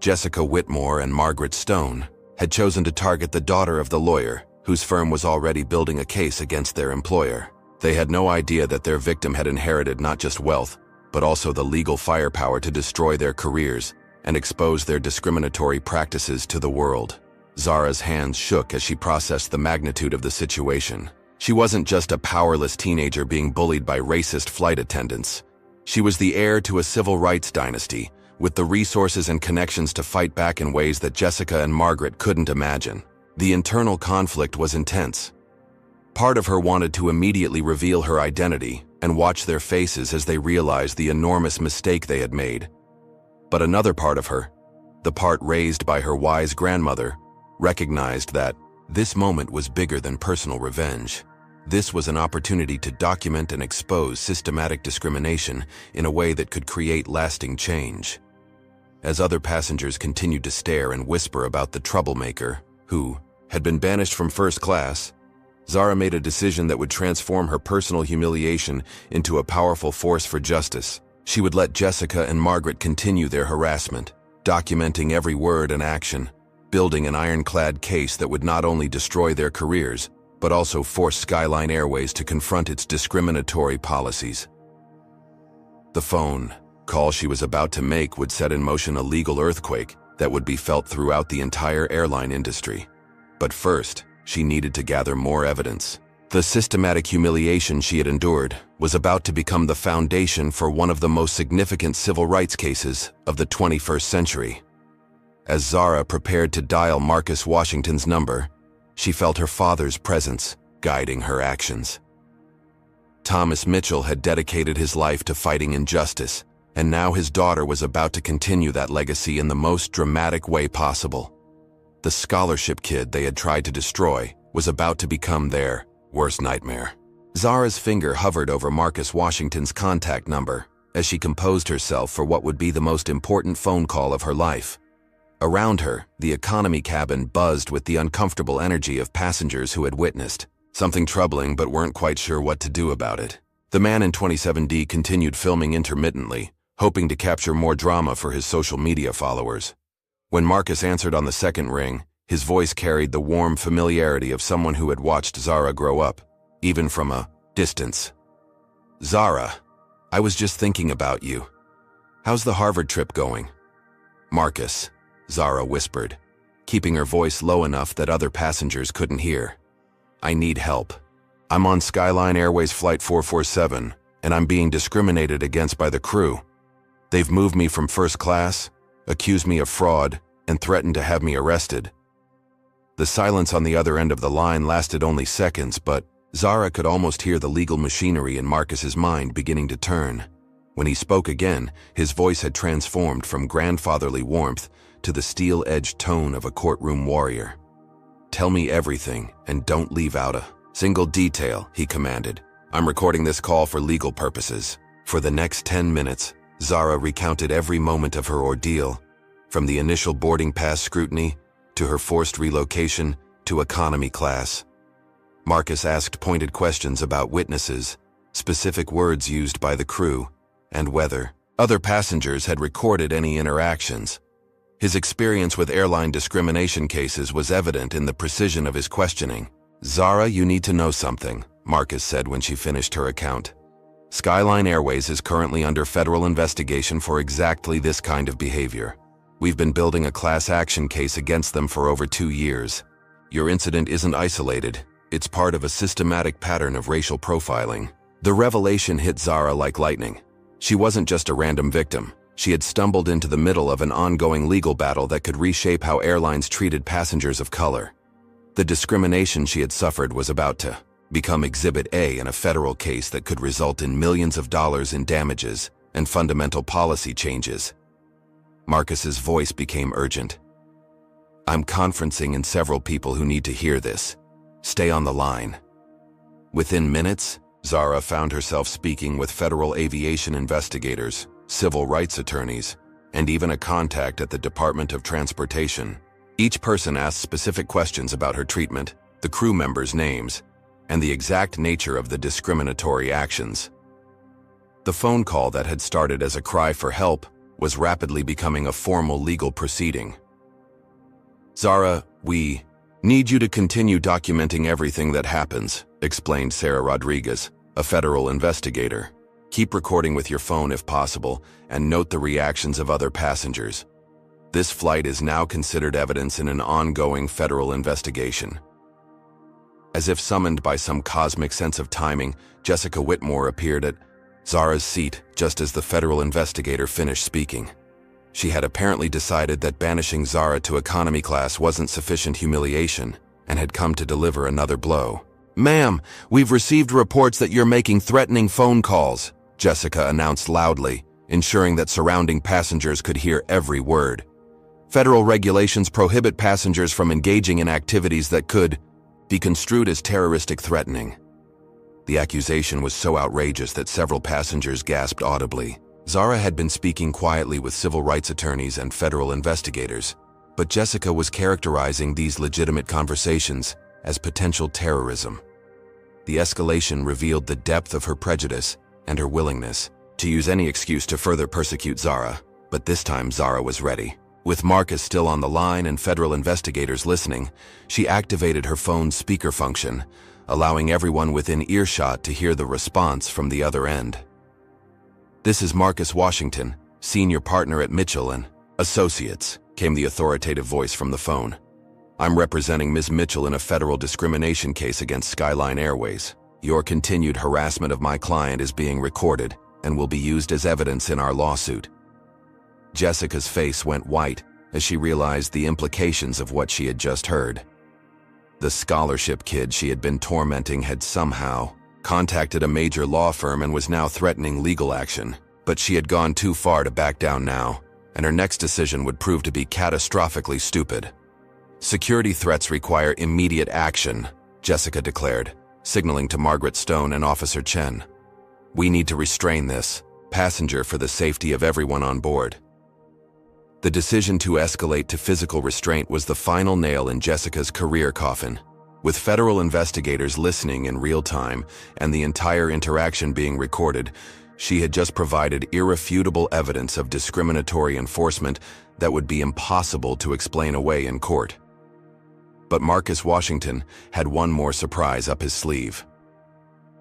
[SPEAKER 1] Jessica Whitmore and Margaret Stone had chosen to target the daughter of the lawyer, whose firm was already building a case against their employer. They had no idea that their victim had inherited not just wealth, but also the legal firepower to destroy their careers and expose their discriminatory practices to the world. Zara's hands shook as she processed the magnitude of the situation. She wasn't just a powerless teenager being bullied by racist flight attendants. She was the heir to a civil rights dynasty, with the resources and connections to fight back in ways that Jessica and Margaret couldn't imagine. The internal conflict was intense. Part of her wanted to immediately reveal her identity and watch their faces as they realized the enormous mistake they had made. But another part of her, the part raised by her wise grandmother, recognized that this moment was bigger than personal revenge. This was an opportunity to document and expose systematic discrimination in a way that could create lasting change. As other passengers continued to stare and whisper about the troublemaker, who had been banished from first class, Zara made a decision that would transform her personal humiliation into a powerful force for justice. She would let Jessica and Margaret continue their harassment, documenting every word and action, building an ironclad case that would not only destroy their careers, but also force Skyline Airways to confront its discriminatory policies. The phone call she was about to make would set in motion a legal earthquake that would be felt throughout the entire airline industry. But first, she needed to gather more evidence. The systematic humiliation she had endured was about to become the foundation for one of the most significant civil rights cases of the 21st century. As Zara prepared to dial Marcus Washington's number, she felt her father's presence guiding her actions. Thomas Mitchell had dedicated his life to fighting injustice, and now his daughter was about to continue that legacy in the most dramatic way possible. The scholarship kid they had tried to destroy was about to become their worst nightmare. Zara's finger hovered over Marcus Washington's contact number as she composed herself for what would be the most important phone call of her life. Around her, the economy cabin buzzed with the uncomfortable energy of passengers who had witnessed something troubling but weren't quite sure what to do about it. The man in 27D continued filming intermittently, hoping to capture more drama for his social media followers. When Marcus answered on the second ring, his voice carried the warm familiarity of someone who had watched Zara grow up, even from a distance. "Zara, I was just thinking about you. How's the Harvard trip going?" "Marcus," Zara whispered, keeping her voice low enough that other passengers couldn't hear. "I need help. I'm on Skyline Airways Flight 447, and I'm being discriminated against by the crew. They've moved me from first class, accused me of fraud, and threatened to have me arrested." The silence on the other end of the line lasted only seconds, but Zara could almost hear the legal machinery in Marcus's mind beginning to turn. When he spoke again, his voice had transformed from grandfatherly warmth to the steel-edged tone of a courtroom warrior. "Tell me everything, and don't leave out a single detail," he commanded. "I'm recording this call for legal purposes." For the next 10 minutes, Zara recounted every moment of her ordeal, from the initial boarding pass scrutiny to her forced relocation to economy class. Marcus asked pointed questions about witnesses, specific words used by the crew, and whether other passengers had recorded any interactions. His experience with airline discrimination cases was evident in the precision of his questioning. "Zara, you need to know something," Marcus said when she finished her account. Skyline Airways is currently under federal investigation for exactly this kind of behavior. We've been building a class action case against them for over 2 years. Your incident isn't isolated. It's part of a systematic pattern of racial profiling. The revelation hit Zara like lightning. She wasn't just a random victim. She had stumbled into the middle of an ongoing legal battle that could reshape how airlines treated passengers of color. The discrimination she had suffered was about to become Exhibit A in a federal case that could result in millions of dollars in damages and fundamental policy changes. Marcus's voice became urgent. I'm conferencing in several people who need to hear this. Stay on the line. Within minutes, Zara found herself speaking with federal aviation investigators, civil rights attorneys, and even a contact at the Department of Transportation. Each person asked specific questions about her treatment, the crew members' names, and the exact nature of the discriminatory actions. The phone call that had started as a cry for help was rapidly becoming a formal legal proceeding. Zara, we need you to continue documenting everything that happens, explained Sarah Rodriguez, a federal investigator. Keep recording with your phone if possible, and note the reactions of other passengers. This flight is now considered evidence in an ongoing federal investigation. As if summoned by some cosmic sense of timing, Jessica Whitmore appeared at Zara's seat just as the federal investigator finished speaking. She had apparently decided that banishing Zara to economy class wasn't sufficient humiliation and had come to deliver another blow. "Ma'am, we've received reports that you're making threatening phone calls," Jessica announced loudly, ensuring that surrounding passengers could hear every word. Federal regulations prohibit passengers from engaging in activities that could be construed as terroristic threatening. The accusation was so outrageous that several passengers gasped audibly. Zara had been speaking quietly with civil rights attorneys and federal investigators, but Jessica was characterizing these legitimate conversations as potential terrorism. The escalation revealed the depth of her prejudice and her willingness to use any excuse to further persecute Zara, but this time Zara was ready. With Marcus still on the line and federal investigators listening, she activated her phone's speaker function, allowing everyone within earshot to hear the response from the other end. "This is Marcus Washington, senior partner at Mitchell & Associates," came the authoritative voice from the phone. "I'm representing Ms. Mitchell in a federal discrimination case against Skyline Airways. Your continued harassment of my client is being recorded and will be used as evidence in our lawsuit." Jessica's face went white as she realized the implications of what she had just heard. The scholarship kid she had been tormenting had somehow contacted a major law firm and was now threatening legal action, but she had gone too far to back down now, and her next decision would prove to be catastrophically stupid. "Security threats require immediate action," Jessica declared, signaling to Margaret Stone and Officer Chen. "We need to restrain this passenger for the safety of everyone on board." The decision to escalate to physical restraint was the final nail in Jessica's career coffin. With federal investigators listening in real time and the entire interaction being recorded, she had just provided irrefutable evidence of discriminatory enforcement that would be impossible to explain away in court. But Marcus Washington had one more surprise up his sleeve.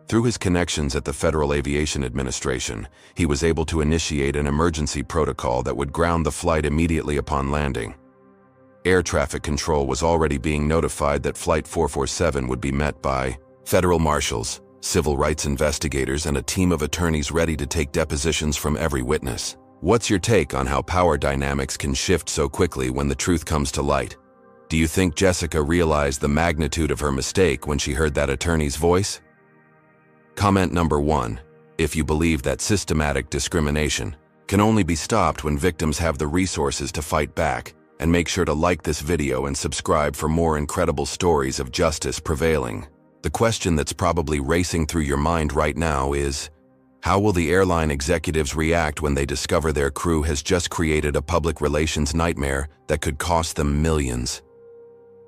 [SPEAKER 1] Through his connections at the Federal Aviation Administration, he was able to initiate an emergency protocol that would ground the flight immediately upon landing. Air traffic control was already being notified that Flight 447 would be met by federal marshals, civil rights investigators, and a team of attorneys ready to take depositions from every witness. What's your take on how power dynamics can shift so quickly when the truth comes to light? Do you think Jessica realized the magnitude of her mistake when she heard that attorney's voice? Comment number 1. If you believe that systematic discrimination can only be stopped when victims have the resources to fight back, and make sure to like this video and subscribe for more incredible stories of justice prevailing. The question that's probably racing through your mind right now is, how will the airline executives react when they discover their crew has just created a public relations nightmare that could cost them millions?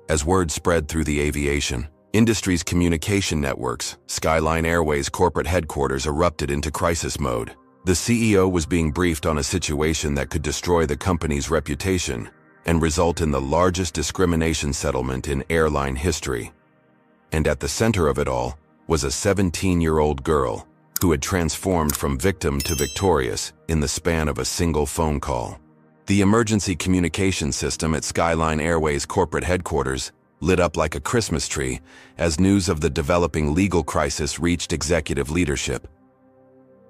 [SPEAKER 1] As word spread through the aviation industry's communication networks, Skyline Airways corporate headquarters erupted into crisis mode. The CEO was being briefed on a situation that could destroy the company's reputation and result in the largest discrimination settlement in airline history. And at the center of it all was a 17-year-old girl who had transformed from victim to victorious in the span of a single phone call. The emergency communication system at Skyline Airways corporate headquarters lit up like a Christmas tree as news of the developing legal crisis reached executive leadership.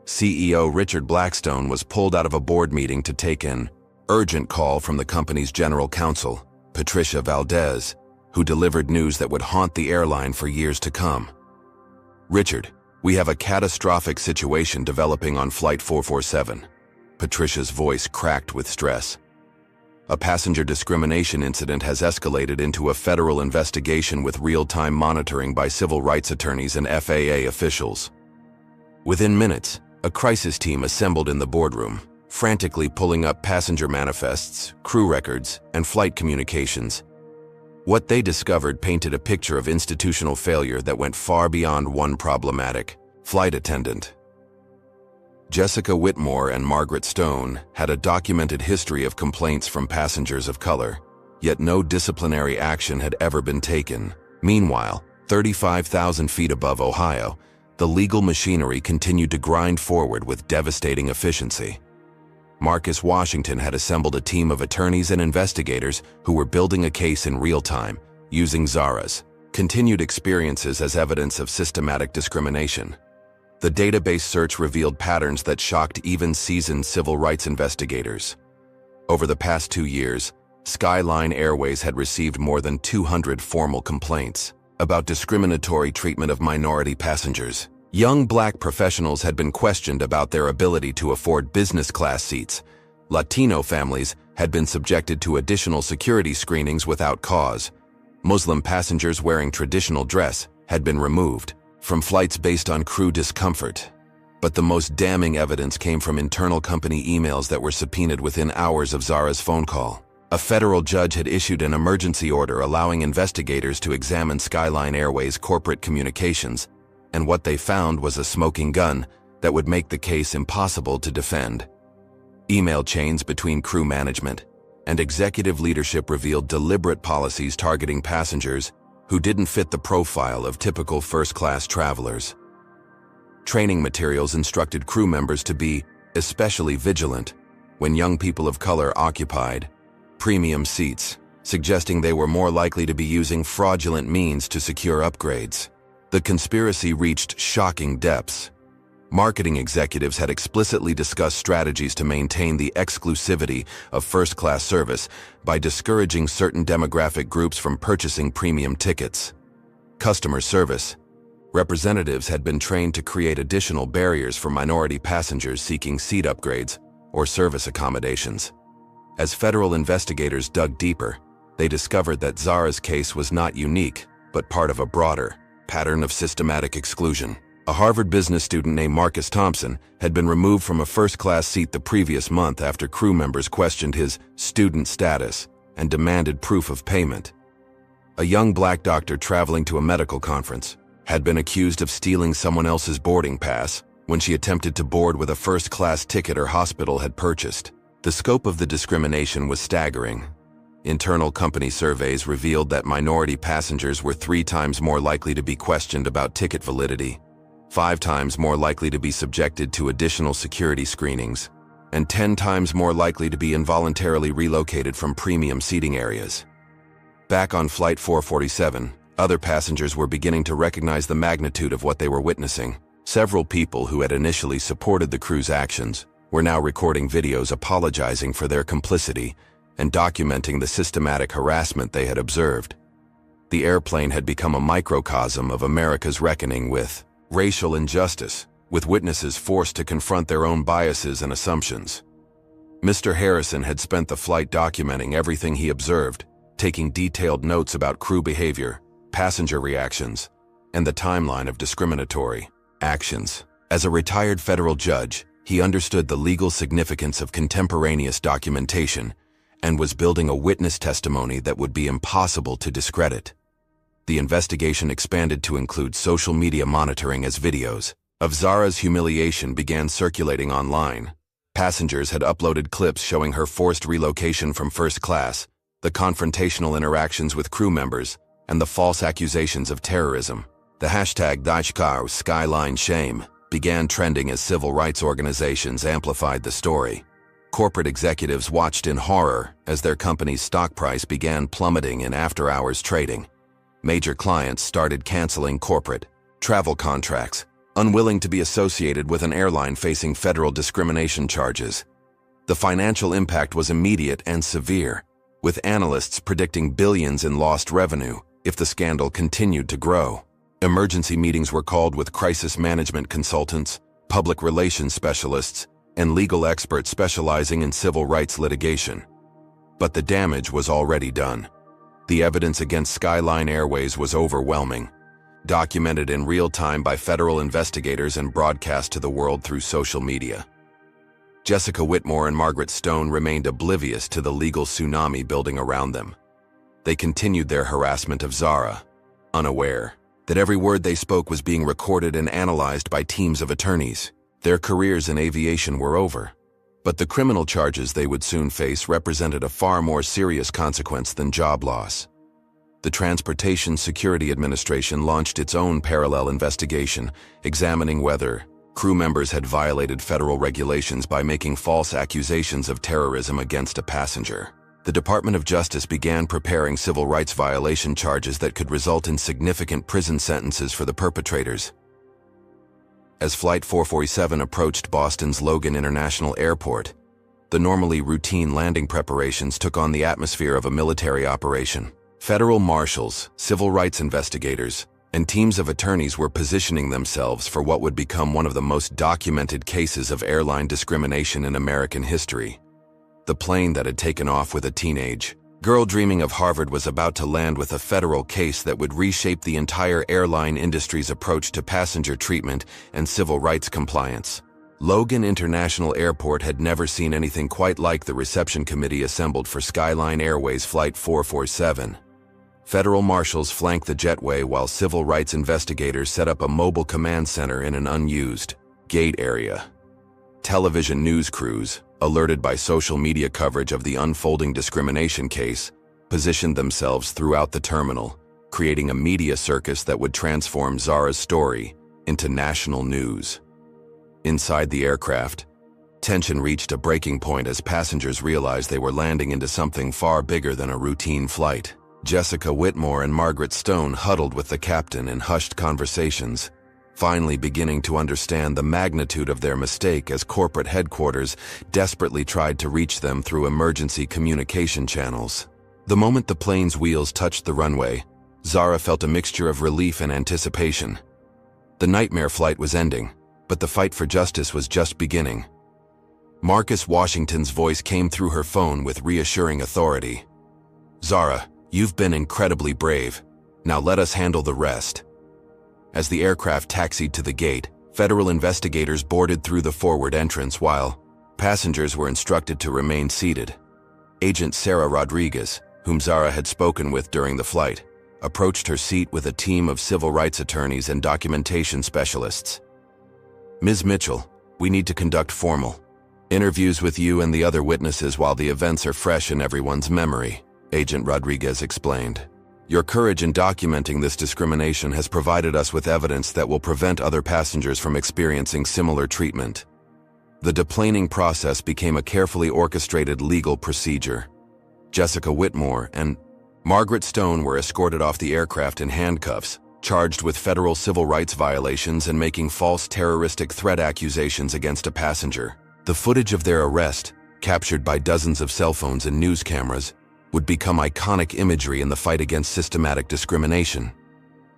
[SPEAKER 1] CEO Richard Blackstone was pulled out of a board meeting to take an urgent call from the company's general counsel, Patricia Valdez, who delivered news that would haunt the airline for years to come. "Richard, we have a catastrophic situation developing on Flight 447. Patricia's voice cracked with stress. "A passenger discrimination incident has escalated into a federal investigation with real-time monitoring by civil rights attorneys and FAA officials." Within minutes, a crisis team assembled in the boardroom, frantically pulling up passenger manifests, crew records, and flight communications. What they discovered painted a picture of institutional failure that went far beyond one problematic flight attendant. Jessica Whitmore and Margaret Stone had a documented history of complaints from passengers of color, yet no disciplinary action had ever been taken. Meanwhile, 35,000 feet above Ohio, the legal machinery continued to grind forward with devastating efficiency. Marcus Washington had assembled a team of attorneys and investigators who were building a case in real time, using Zara's continued experiences as evidence of systematic discrimination. The database search revealed patterns that shocked even seasoned civil rights investigators. Over the past 2 years, Skyline Airways had received more than 200 formal complaints about discriminatory treatment of minority passengers. Young Black professionals had been questioned about their ability to afford business class seats. Latino families had been subjected to additional security screenings without cause. Muslim passengers wearing traditional dress had been removed from flights based on crew discomfort. But the most damning evidence came from internal company emails that were subpoenaed within hours of Zara's phone call. A federal judge had issued an emergency order allowing investigators to examine Skyline Airways' corporate communications, and what they found was a smoking gun that would make the case impossible to defend. Email chains between crew management and executive leadership revealed deliberate policies targeting passengers who didn't fit the profile of typical first-class travelers. Training materials instructed crew members to be especially vigilant when young people of color occupied premium seats, suggesting they were more likely to be using fraudulent means to secure upgrades. The conspiracy reached shocking depths. Marketing executives had explicitly discussed strategies to maintain the exclusivity of first-class service by discouraging certain demographic groups from purchasing premium tickets. Customer service representatives had been trained to create additional barriers for minority passengers seeking seat upgrades or service accommodations. As federal investigators dug deeper, they discovered that Zara's case was not unique, but part of a broader pattern of systematic exclusion. A Harvard business student named Marcus Thompson had been removed from a first-class seat the previous month after crew members questioned his student status and demanded proof of payment. A young Black doctor traveling to a medical conference had been accused of stealing someone else's boarding pass when she attempted to board with a first-class ticket her hospital had purchased. The scope of the discrimination was staggering. Internal company surveys revealed that minority passengers were 3 times more likely to be questioned about ticket validity, 5 times more likely to be subjected to additional security screenings, and 10 times more likely to be involuntarily relocated from premium seating areas. Back on Flight 447, other passengers were beginning to recognize the magnitude of what they were witnessing. Several people who had initially supported the crew's actions were now recording videos apologizing for their complicity and documenting the systematic harassment they had observed. The airplane had become a microcosm of America's reckoning with racial injustice, with witnesses forced to confront their own biases and assumptions. Mr. Harrison had spent the flight documenting everything he observed, taking detailed notes about crew behavior, passenger reactions, and the timeline of discriminatory actions. As a retired federal judge, he understood the legal significance of contemporaneous documentation and was building a witness testimony that would be impossible to discredit. The investigation expanded to include social media monitoring as videos of Zara's humiliation began circulating online. Passengers had uploaded clips showing her forced relocation from first class, the confrontational interactions with crew members, and the false accusations of terrorism. The hashtag #Skyline Shame began trending as civil rights organizations amplified the story. Corporate executives watched in horror as their company's stock price began plummeting in after-hours trading. Major clients started canceling corporate travel contracts, unwilling to be associated with an airline facing federal discrimination charges. The financial impact was immediate and severe, with analysts predicting billions in lost revenue if the scandal continued to grow. Emergency meetings were called with crisis management consultants, public relations specialists, and legal experts specializing in civil rights litigation. But the damage was already done. The evidence against Skyline Airways was overwhelming, documented in real time by federal investigators and broadcast to the world through social media. Jessica Whitmore and Margaret Stone remained oblivious to the legal tsunami building around them. They continued their harassment of Zara, unaware that every word they spoke was being recorded and analyzed by teams of attorneys. Their careers in aviation were over, but the criminal charges they would soon face represented a far more serious consequence than job loss. The Transportation Security Administration launched its own parallel investigation, examining whether crew members had violated federal regulations by making false accusations of terrorism against a passenger. The Department of Justice began preparing civil rights violation charges that could result in significant prison sentences for the perpetrators. As Flight 447 approached Boston's Logan International Airport, the normally routine landing preparations took on the atmosphere of a military operation. Federal marshals, civil rights investigators, and teams of attorneys were positioning themselves for what would become one of the most documented cases of airline discrimination in American history. The plane that had taken off with a teenage girl dreaming of Harvard was about to land with a federal case that would reshape the entire airline industry's approach to passenger treatment and civil rights compliance. Logan International Airport had never seen anything quite like the reception committee assembled for Skyline Airways Flight 447. Federal marshals flanked the jetway while civil rights investigators set up a mobile command center in an unused gate area. Television news crews, alerted by social media coverage of the unfolding discrimination case, positioned themselves throughout the terminal, creating a media circus that would transform Zara's story into national news. Inside the aircraft, tension reached a breaking point as passengers realized they were landing into something far bigger than a routine flight. Jessica Whitmore and Margaret Stone huddled with the captain in hushed conversations, finally beginning to understand the magnitude of their mistake as corporate headquarters desperately tried to reach them through emergency communication channels. The moment the plane's wheels touched the runway, Zara felt a mixture of relief and anticipation. The nightmare flight was ending, but the fight for justice was just beginning. Marcus Washington's voice came through her phone with reassuring authority. "Zara, you've been incredibly brave. Now let us handle the rest." As the aircraft taxied to the gate, federal investigators boarded through the forward entrance while passengers were instructed to remain seated. Agent Sarah Rodriguez, whom Zara had spoken with during the flight, approached her seat with a team of civil rights attorneys and documentation specialists. "Ms. Mitchell, we need to conduct formal interviews with you and the other witnesses while the events are fresh in everyone's memory," Agent Rodriguez explained. "Your courage in documenting this discrimination has provided us with evidence that will prevent other passengers from experiencing similar treatment." The deplaning process became a carefully orchestrated legal procedure. Jessica Whitmore and Margaret Stone were escorted off the aircraft in handcuffs, charged with federal civil rights violations and making false terroristic threat accusations against a passenger. The footage of their arrest, captured by dozens of cell phones and news cameras, would become iconic imagery in the fight against systematic discrimination.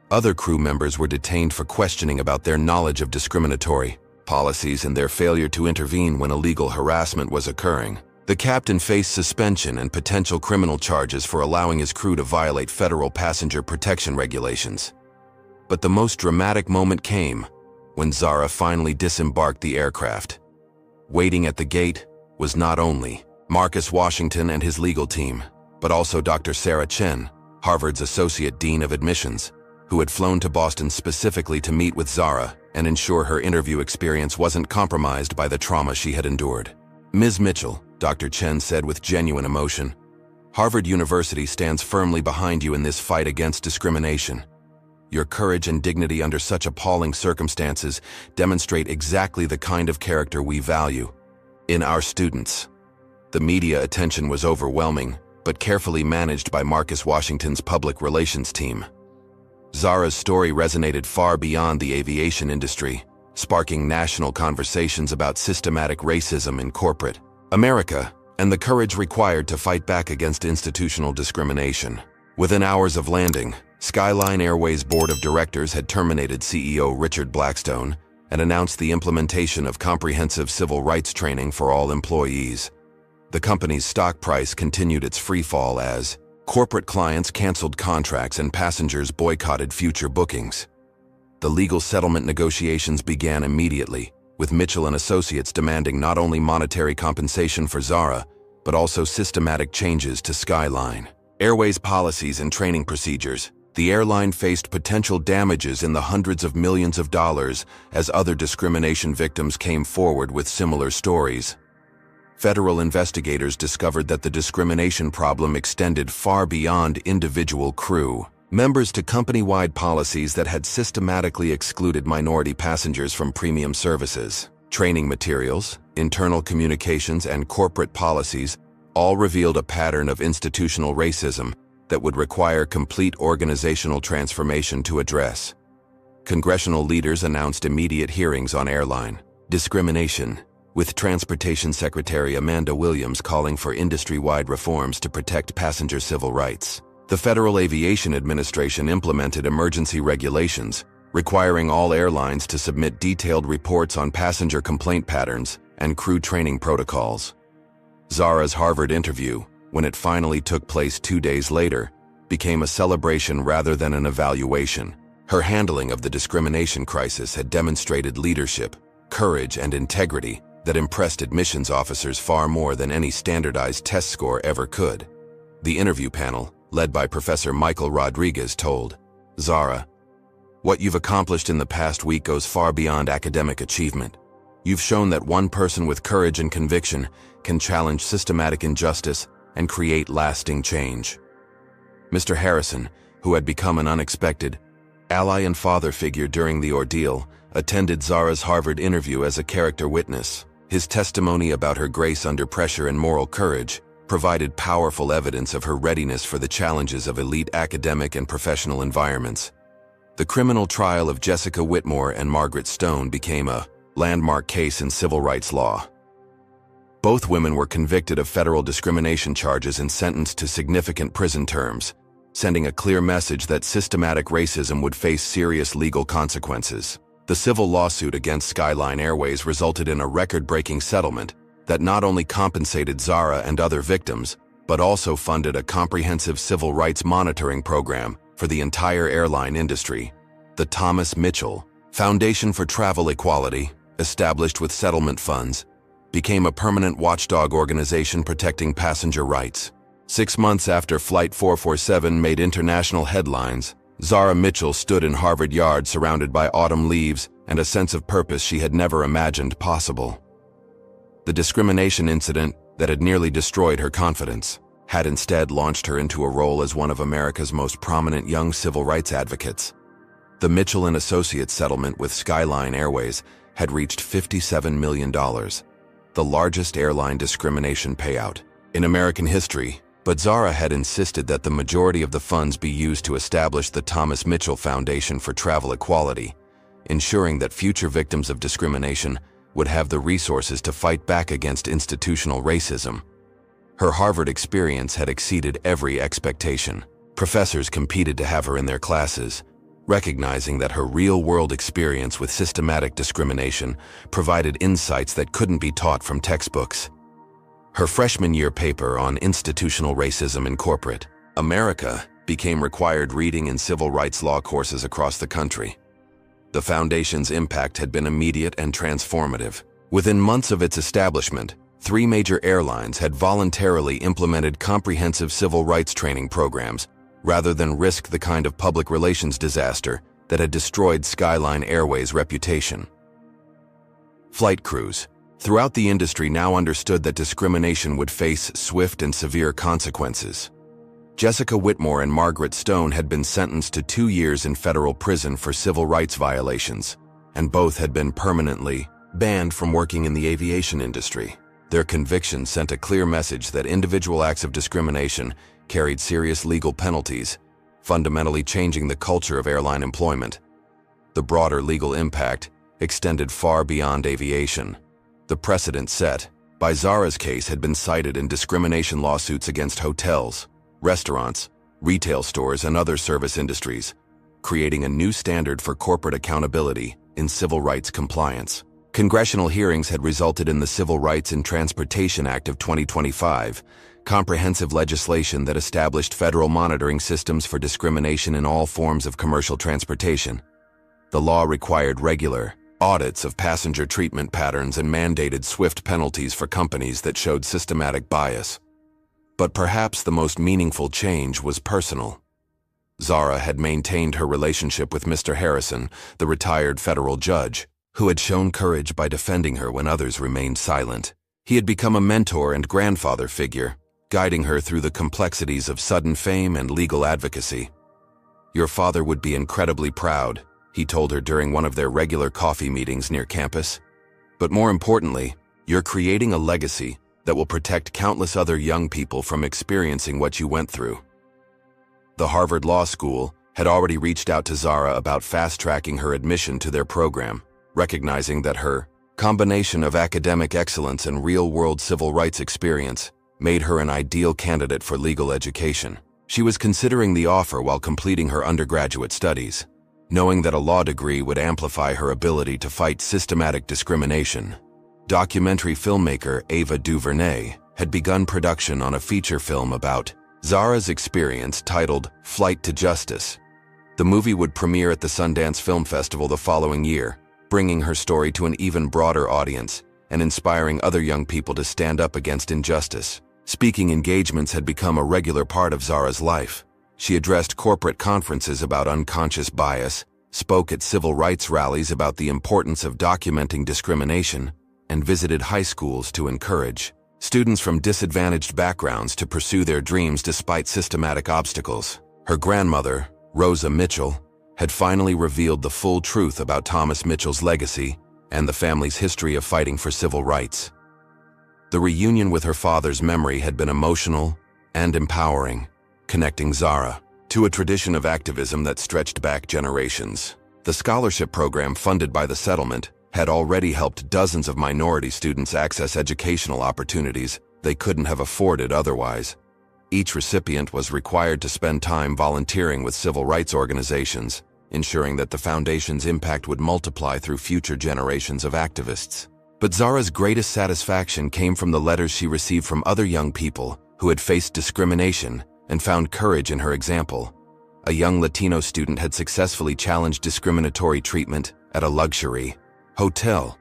[SPEAKER 1] Other crew members were detained for questioning about their knowledge of discriminatory policies and their failure to intervene when illegal harassment was occurring. The captain faced suspension and potential criminal charges for allowing his crew to violate federal passenger protection regulations. But the most dramatic moment came when Zara finally disembarked the aircraft. Waiting at the gate was not only Marcus Washington and his legal team, but also Dr. Sarah Chen, Harvard's Associate Dean of Admissions, who had flown to Boston specifically to meet with Zara and ensure her interview experience wasn't compromised by the trauma she had endured. "Ms. Mitchell," Dr. Chen said with genuine emotion, "Harvard University stands firmly behind you in this fight against discrimination. Your courage and dignity under such appalling circumstances demonstrate exactly the kind of character we value in our students. The media attention was overwhelming, but carefully managed by Marcus Washington's public relations team. Zara's story resonated far beyond the aviation industry, sparking national conversations about systematic racism in corporate America and the courage required to fight back against institutional discrimination. Within hours of landing, Skyline Airways' board of directors had terminated CEO Richard Blackstone and announced the implementation of comprehensive civil rights training for all employees. The company's stock price continued its freefall as corporate clients canceled contracts and passengers boycotted future bookings. The legal settlement negotiations began immediately, with Mitchell and Associates demanding not only monetary compensation for Zara, but also systematic changes to Skyline Airways' policies and training procedures. The airline faced potential damages in the hundreds of millions of dollars as other discrimination victims came forward with similar stories. Federal investigators discovered that the discrimination problem extended far beyond individual crew members to company-wide policies that had systematically excluded minority passengers from premium services. Training materials, internal communications, and corporate policies all revealed a pattern of institutional racism that would require complete organizational transformation to address. Congressional leaders announced immediate hearings on airline discrimination, with Transportation Secretary Amanda Williams calling for industry-wide reforms to protect passenger civil rights. The Federal Aviation Administration implemented emergency regulations, requiring all airlines to submit detailed reports on passenger complaint patterns and crew training protocols. Zara's Harvard interview, when it finally took place 2 days later, became a celebration rather than an evaluation. Her handling of the discrimination crisis had demonstrated leadership, courage, and integrity that impressed admissions officers far more than any standardized test score ever could. The interview panel, led by Professor Michael Rodriguez, told Zara, "What you've accomplished in the past week goes far beyond academic achievement. You've shown that one person with courage and conviction can challenge systematic injustice and create lasting change." Mr. Harrison, who had become an unexpected ally and father figure during the ordeal, attended Zara's Harvard interview as a character witness. His testimony about her grace under pressure and moral courage provided powerful evidence of her readiness for the challenges of elite academic and professional environments. The criminal trial of Jessica Whitmore and Margaret Stone became a landmark case in civil rights law. Both women were convicted of federal discrimination charges and sentenced to significant prison terms, sending a clear message that systematic racism would face serious legal consequences. The civil lawsuit against Skyline Airways resulted in a record-breaking settlement that not only compensated Zara and other victims, but also funded a comprehensive civil rights monitoring program for the entire airline industry. The Thomas Mitchell Foundation for Travel Equality, established with settlement funds, became a permanent watchdog organization protecting passenger rights. 6 months after Flight 447 made international headlines, Zara Mitchell stood in Harvard Yard surrounded by autumn leaves and a sense of purpose she had never imagined possible. The discrimination incident that had nearly destroyed her confidence had instead launched her into a role as one of America's most prominent young civil rights advocates. The Mitchell and Associates settlement with Skyline Airways had reached $57 million, the largest airline discrimination payout in American history, but Zara had insisted that the majority of the funds be used to establish the Thomas Mitchell Foundation for Travel Equality, ensuring that future victims of discrimination would have the resources to fight back against institutional racism. Her Harvard experience had exceeded every expectation. Professors competed to have her in their classes, recognizing that her real-world experience with systematic discrimination provided insights that couldn't be taught from textbooks. Her freshman year paper on institutional racism in corporate America became required reading in civil rights law courses across the country. The foundation's impact had been immediate and transformative. Within months of its establishment, 3 major airlines had voluntarily implemented comprehensive civil rights training programs rather than risk the kind of public relations disaster that had destroyed Skyline Airways' reputation. Flight crews throughout the industry now understood that discrimination would face swift and severe consequences. Jessica Whitmore and Margaret Stone had been sentenced to 2 years in federal prison for civil rights violations, and both had been permanently banned from working in the aviation industry. Their convictions sent a clear message that individual acts of discrimination carried serious legal penalties, fundamentally changing the culture of airline employment. The broader legal impact extended far beyond aviation. The precedent set by Zara's case had been cited in discrimination lawsuits against hotels, restaurants, retail stores, and other service industries, creating a new standard for corporate accountability in civil rights compliance. Congressional hearings had resulted in the Civil Rights in Transportation Act of 2025, comprehensive legislation that established federal monitoring systems for discrimination in all forms of commercial transportation. The law required regular audits of passenger treatment patterns and mandated swift penalties for companies that showed systematic bias. But perhaps the most meaningful change was personal. Zara had maintained her relationship with Mr. Harrison, the retired federal judge, who had shown courage by defending her when others remained silent. He had become a mentor and grandfather figure, guiding her through the complexities of sudden fame and legal advocacy. "Your father would be incredibly proud," he told her during one of their regular coffee meetings near campus. "But more importantly, you're creating a legacy that will protect countless other young people from experiencing what you went through." The Harvard Law School had already reached out to Zara about fast-tracking her admission to their program, recognizing that her combination of academic excellence and real-world civil rights experience made her an ideal candidate for legal education. She was considering the offer while completing her undergraduate studies, knowing that a law degree would amplify her ability to fight systematic discrimination. Documentary filmmaker Ava DuVernay had begun production on a feature film about Zara's experience titled Flight to Justice. The movie would premiere at the Sundance Film Festival the following year, bringing her story to an even broader audience and inspiring other young people to stand up against injustice. Speaking engagements had become a regular part of Zara's life. She addressed corporate conferences about unconscious bias, spoke at civil rights rallies about the importance of documenting discrimination, and visited high schools to encourage students from disadvantaged backgrounds to pursue their dreams despite systematic obstacles. Her grandmother, Rosa Mitchell, had finally revealed the full truth about Thomas Mitchell's legacy and the family's history of fighting for civil rights. The reunion with her father's memory had been emotional and empowering, connecting Zara to a tradition of activism that stretched back generations. The scholarship program funded by the settlement had already helped dozens of minority students access educational opportunities they couldn't have afforded otherwise. Each recipient was required to spend time volunteering with civil rights organizations, ensuring that the foundation's impact would multiply through future generations of activists. But Zara's greatest satisfaction came from the letters she received from other young people who had faced discrimination and found courage in her example. A young Latino student had successfully challenged discriminatory treatment at a luxury hotel.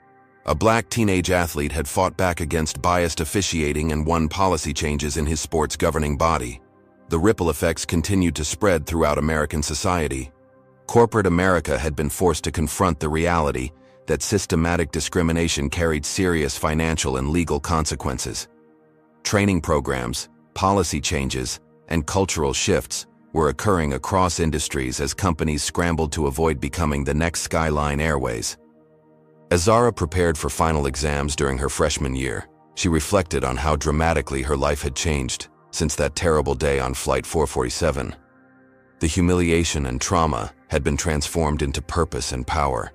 [SPEAKER 1] A black teenage athlete had fought back against biased officiating and won policy changes in his sport's governing body. The ripple effects continued to spread throughout American society. Corporate America had been forced to confront the reality that systematic discrimination carried serious financial and legal consequences. Training programs, policy changes, and cultural shifts were occurring across industries as companies scrambled to avoid becoming the next Skyline Airways. As Zara prepared for final exams during her freshman year, she reflected on how dramatically her life had changed since that terrible day on Flight 447. The humiliation and trauma had been transformed into purpose and power,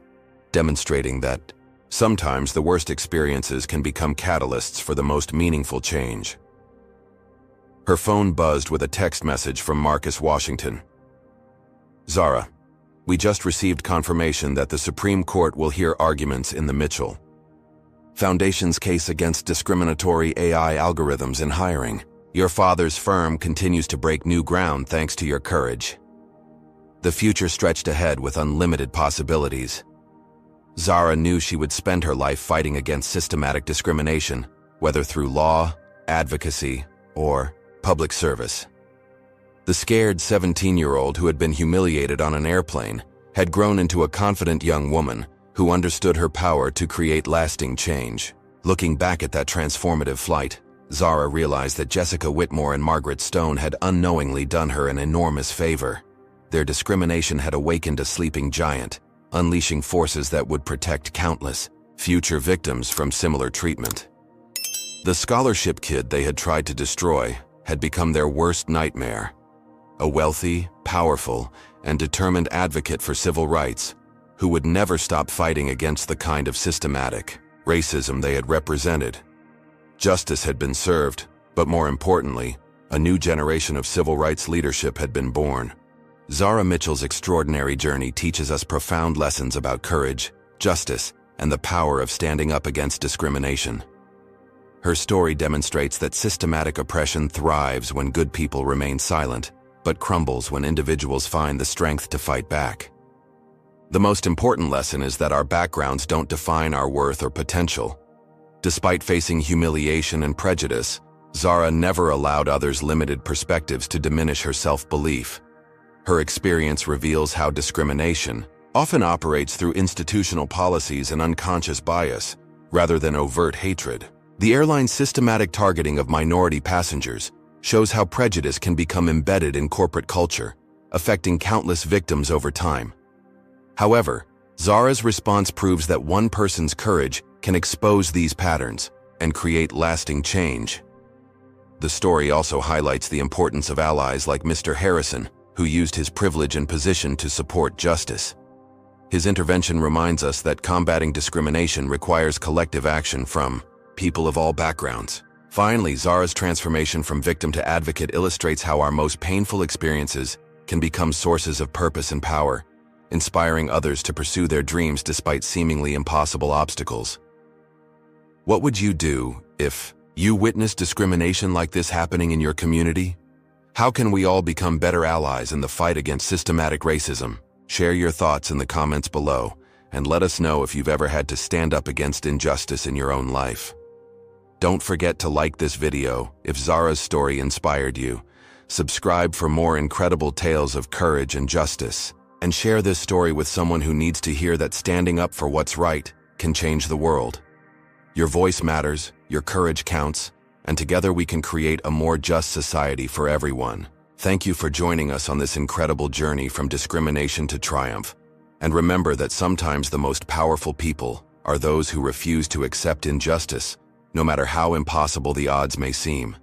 [SPEAKER 1] demonstrating that sometimes the worst experiences can become catalysts for the most meaningful change. Her phone buzzed with a text message from Marcus Washington. "Zara, we just received confirmation that the Supreme Court will hear arguments in the Mitchell Foundation's case against discriminatory AI algorithms in hiring. Your father's firm continues to break new ground thanks to your courage." The future stretched ahead with unlimited possibilities. Zara knew she would spend her life fighting against systematic discrimination, whether through law, advocacy, or public service. The scared 17-year-old who had been humiliated on an airplane had grown into a confident young woman who understood her power to create lasting change. Looking back at that transformative flight, Zara realized that Jessica Whitmore and Margaret Stone had unknowingly done her an enormous favor. Their discrimination had awakened a sleeping giant, unleashing forces that would protect countless future victims from similar treatment. The scholarship kid they had tried to destroy had become their worst nightmare. A wealthy, powerful, and determined advocate for civil rights who would never stop fighting against the kind of systematic racism they had represented. Justice had been served, but more importantly, a new generation of civil rights leadership had been born. Zara Mitchell's extraordinary journey teaches us profound lessons about courage, justice, and the power of standing up against discrimination. Her story demonstrates that systematic oppression thrives when good people remain silent, but crumbles when individuals find the strength to fight back. The most important lesson is that our backgrounds don't define our worth or potential. Despite facing humiliation and prejudice, Zara never allowed others' limited perspectives to diminish her self-belief. Her experience reveals how discrimination often operates through institutional policies and unconscious bias, rather than overt hatred. The airline's systematic targeting of minority passengers shows how prejudice can become embedded in corporate culture, affecting countless victims over time. However, Zara's response proves that one person's courage can expose these patterns and create lasting change. The story also highlights the importance of allies like Mr. Harrison, who used his privilege and position to support justice. His intervention reminds us that combating discrimination requires collective action from people of all backgrounds. Finally, Zara's transformation from victim to advocate illustrates how our most painful experiences can become sources of purpose and power, inspiring others to pursue their dreams despite seemingly impossible obstacles. What would you do if you witnessed discrimination like this happening in your community? How can we all become better allies in the fight against systematic racism? Share your thoughts in the comments below, and let us know if you've ever had to stand up against injustice in your own life. Don't forget to like this video if Zara's story inspired you, subscribe for more incredible tales of courage and justice, and share this story with someone who needs to hear that standing up for what's right can change the world. Your voice matters, your courage counts, and together we can create a more just society for everyone. Thank you for joining us on this incredible journey from discrimination to triumph. And remember that sometimes the most powerful people are those who refuse to accept injustice, no matter how impossible the odds may seem.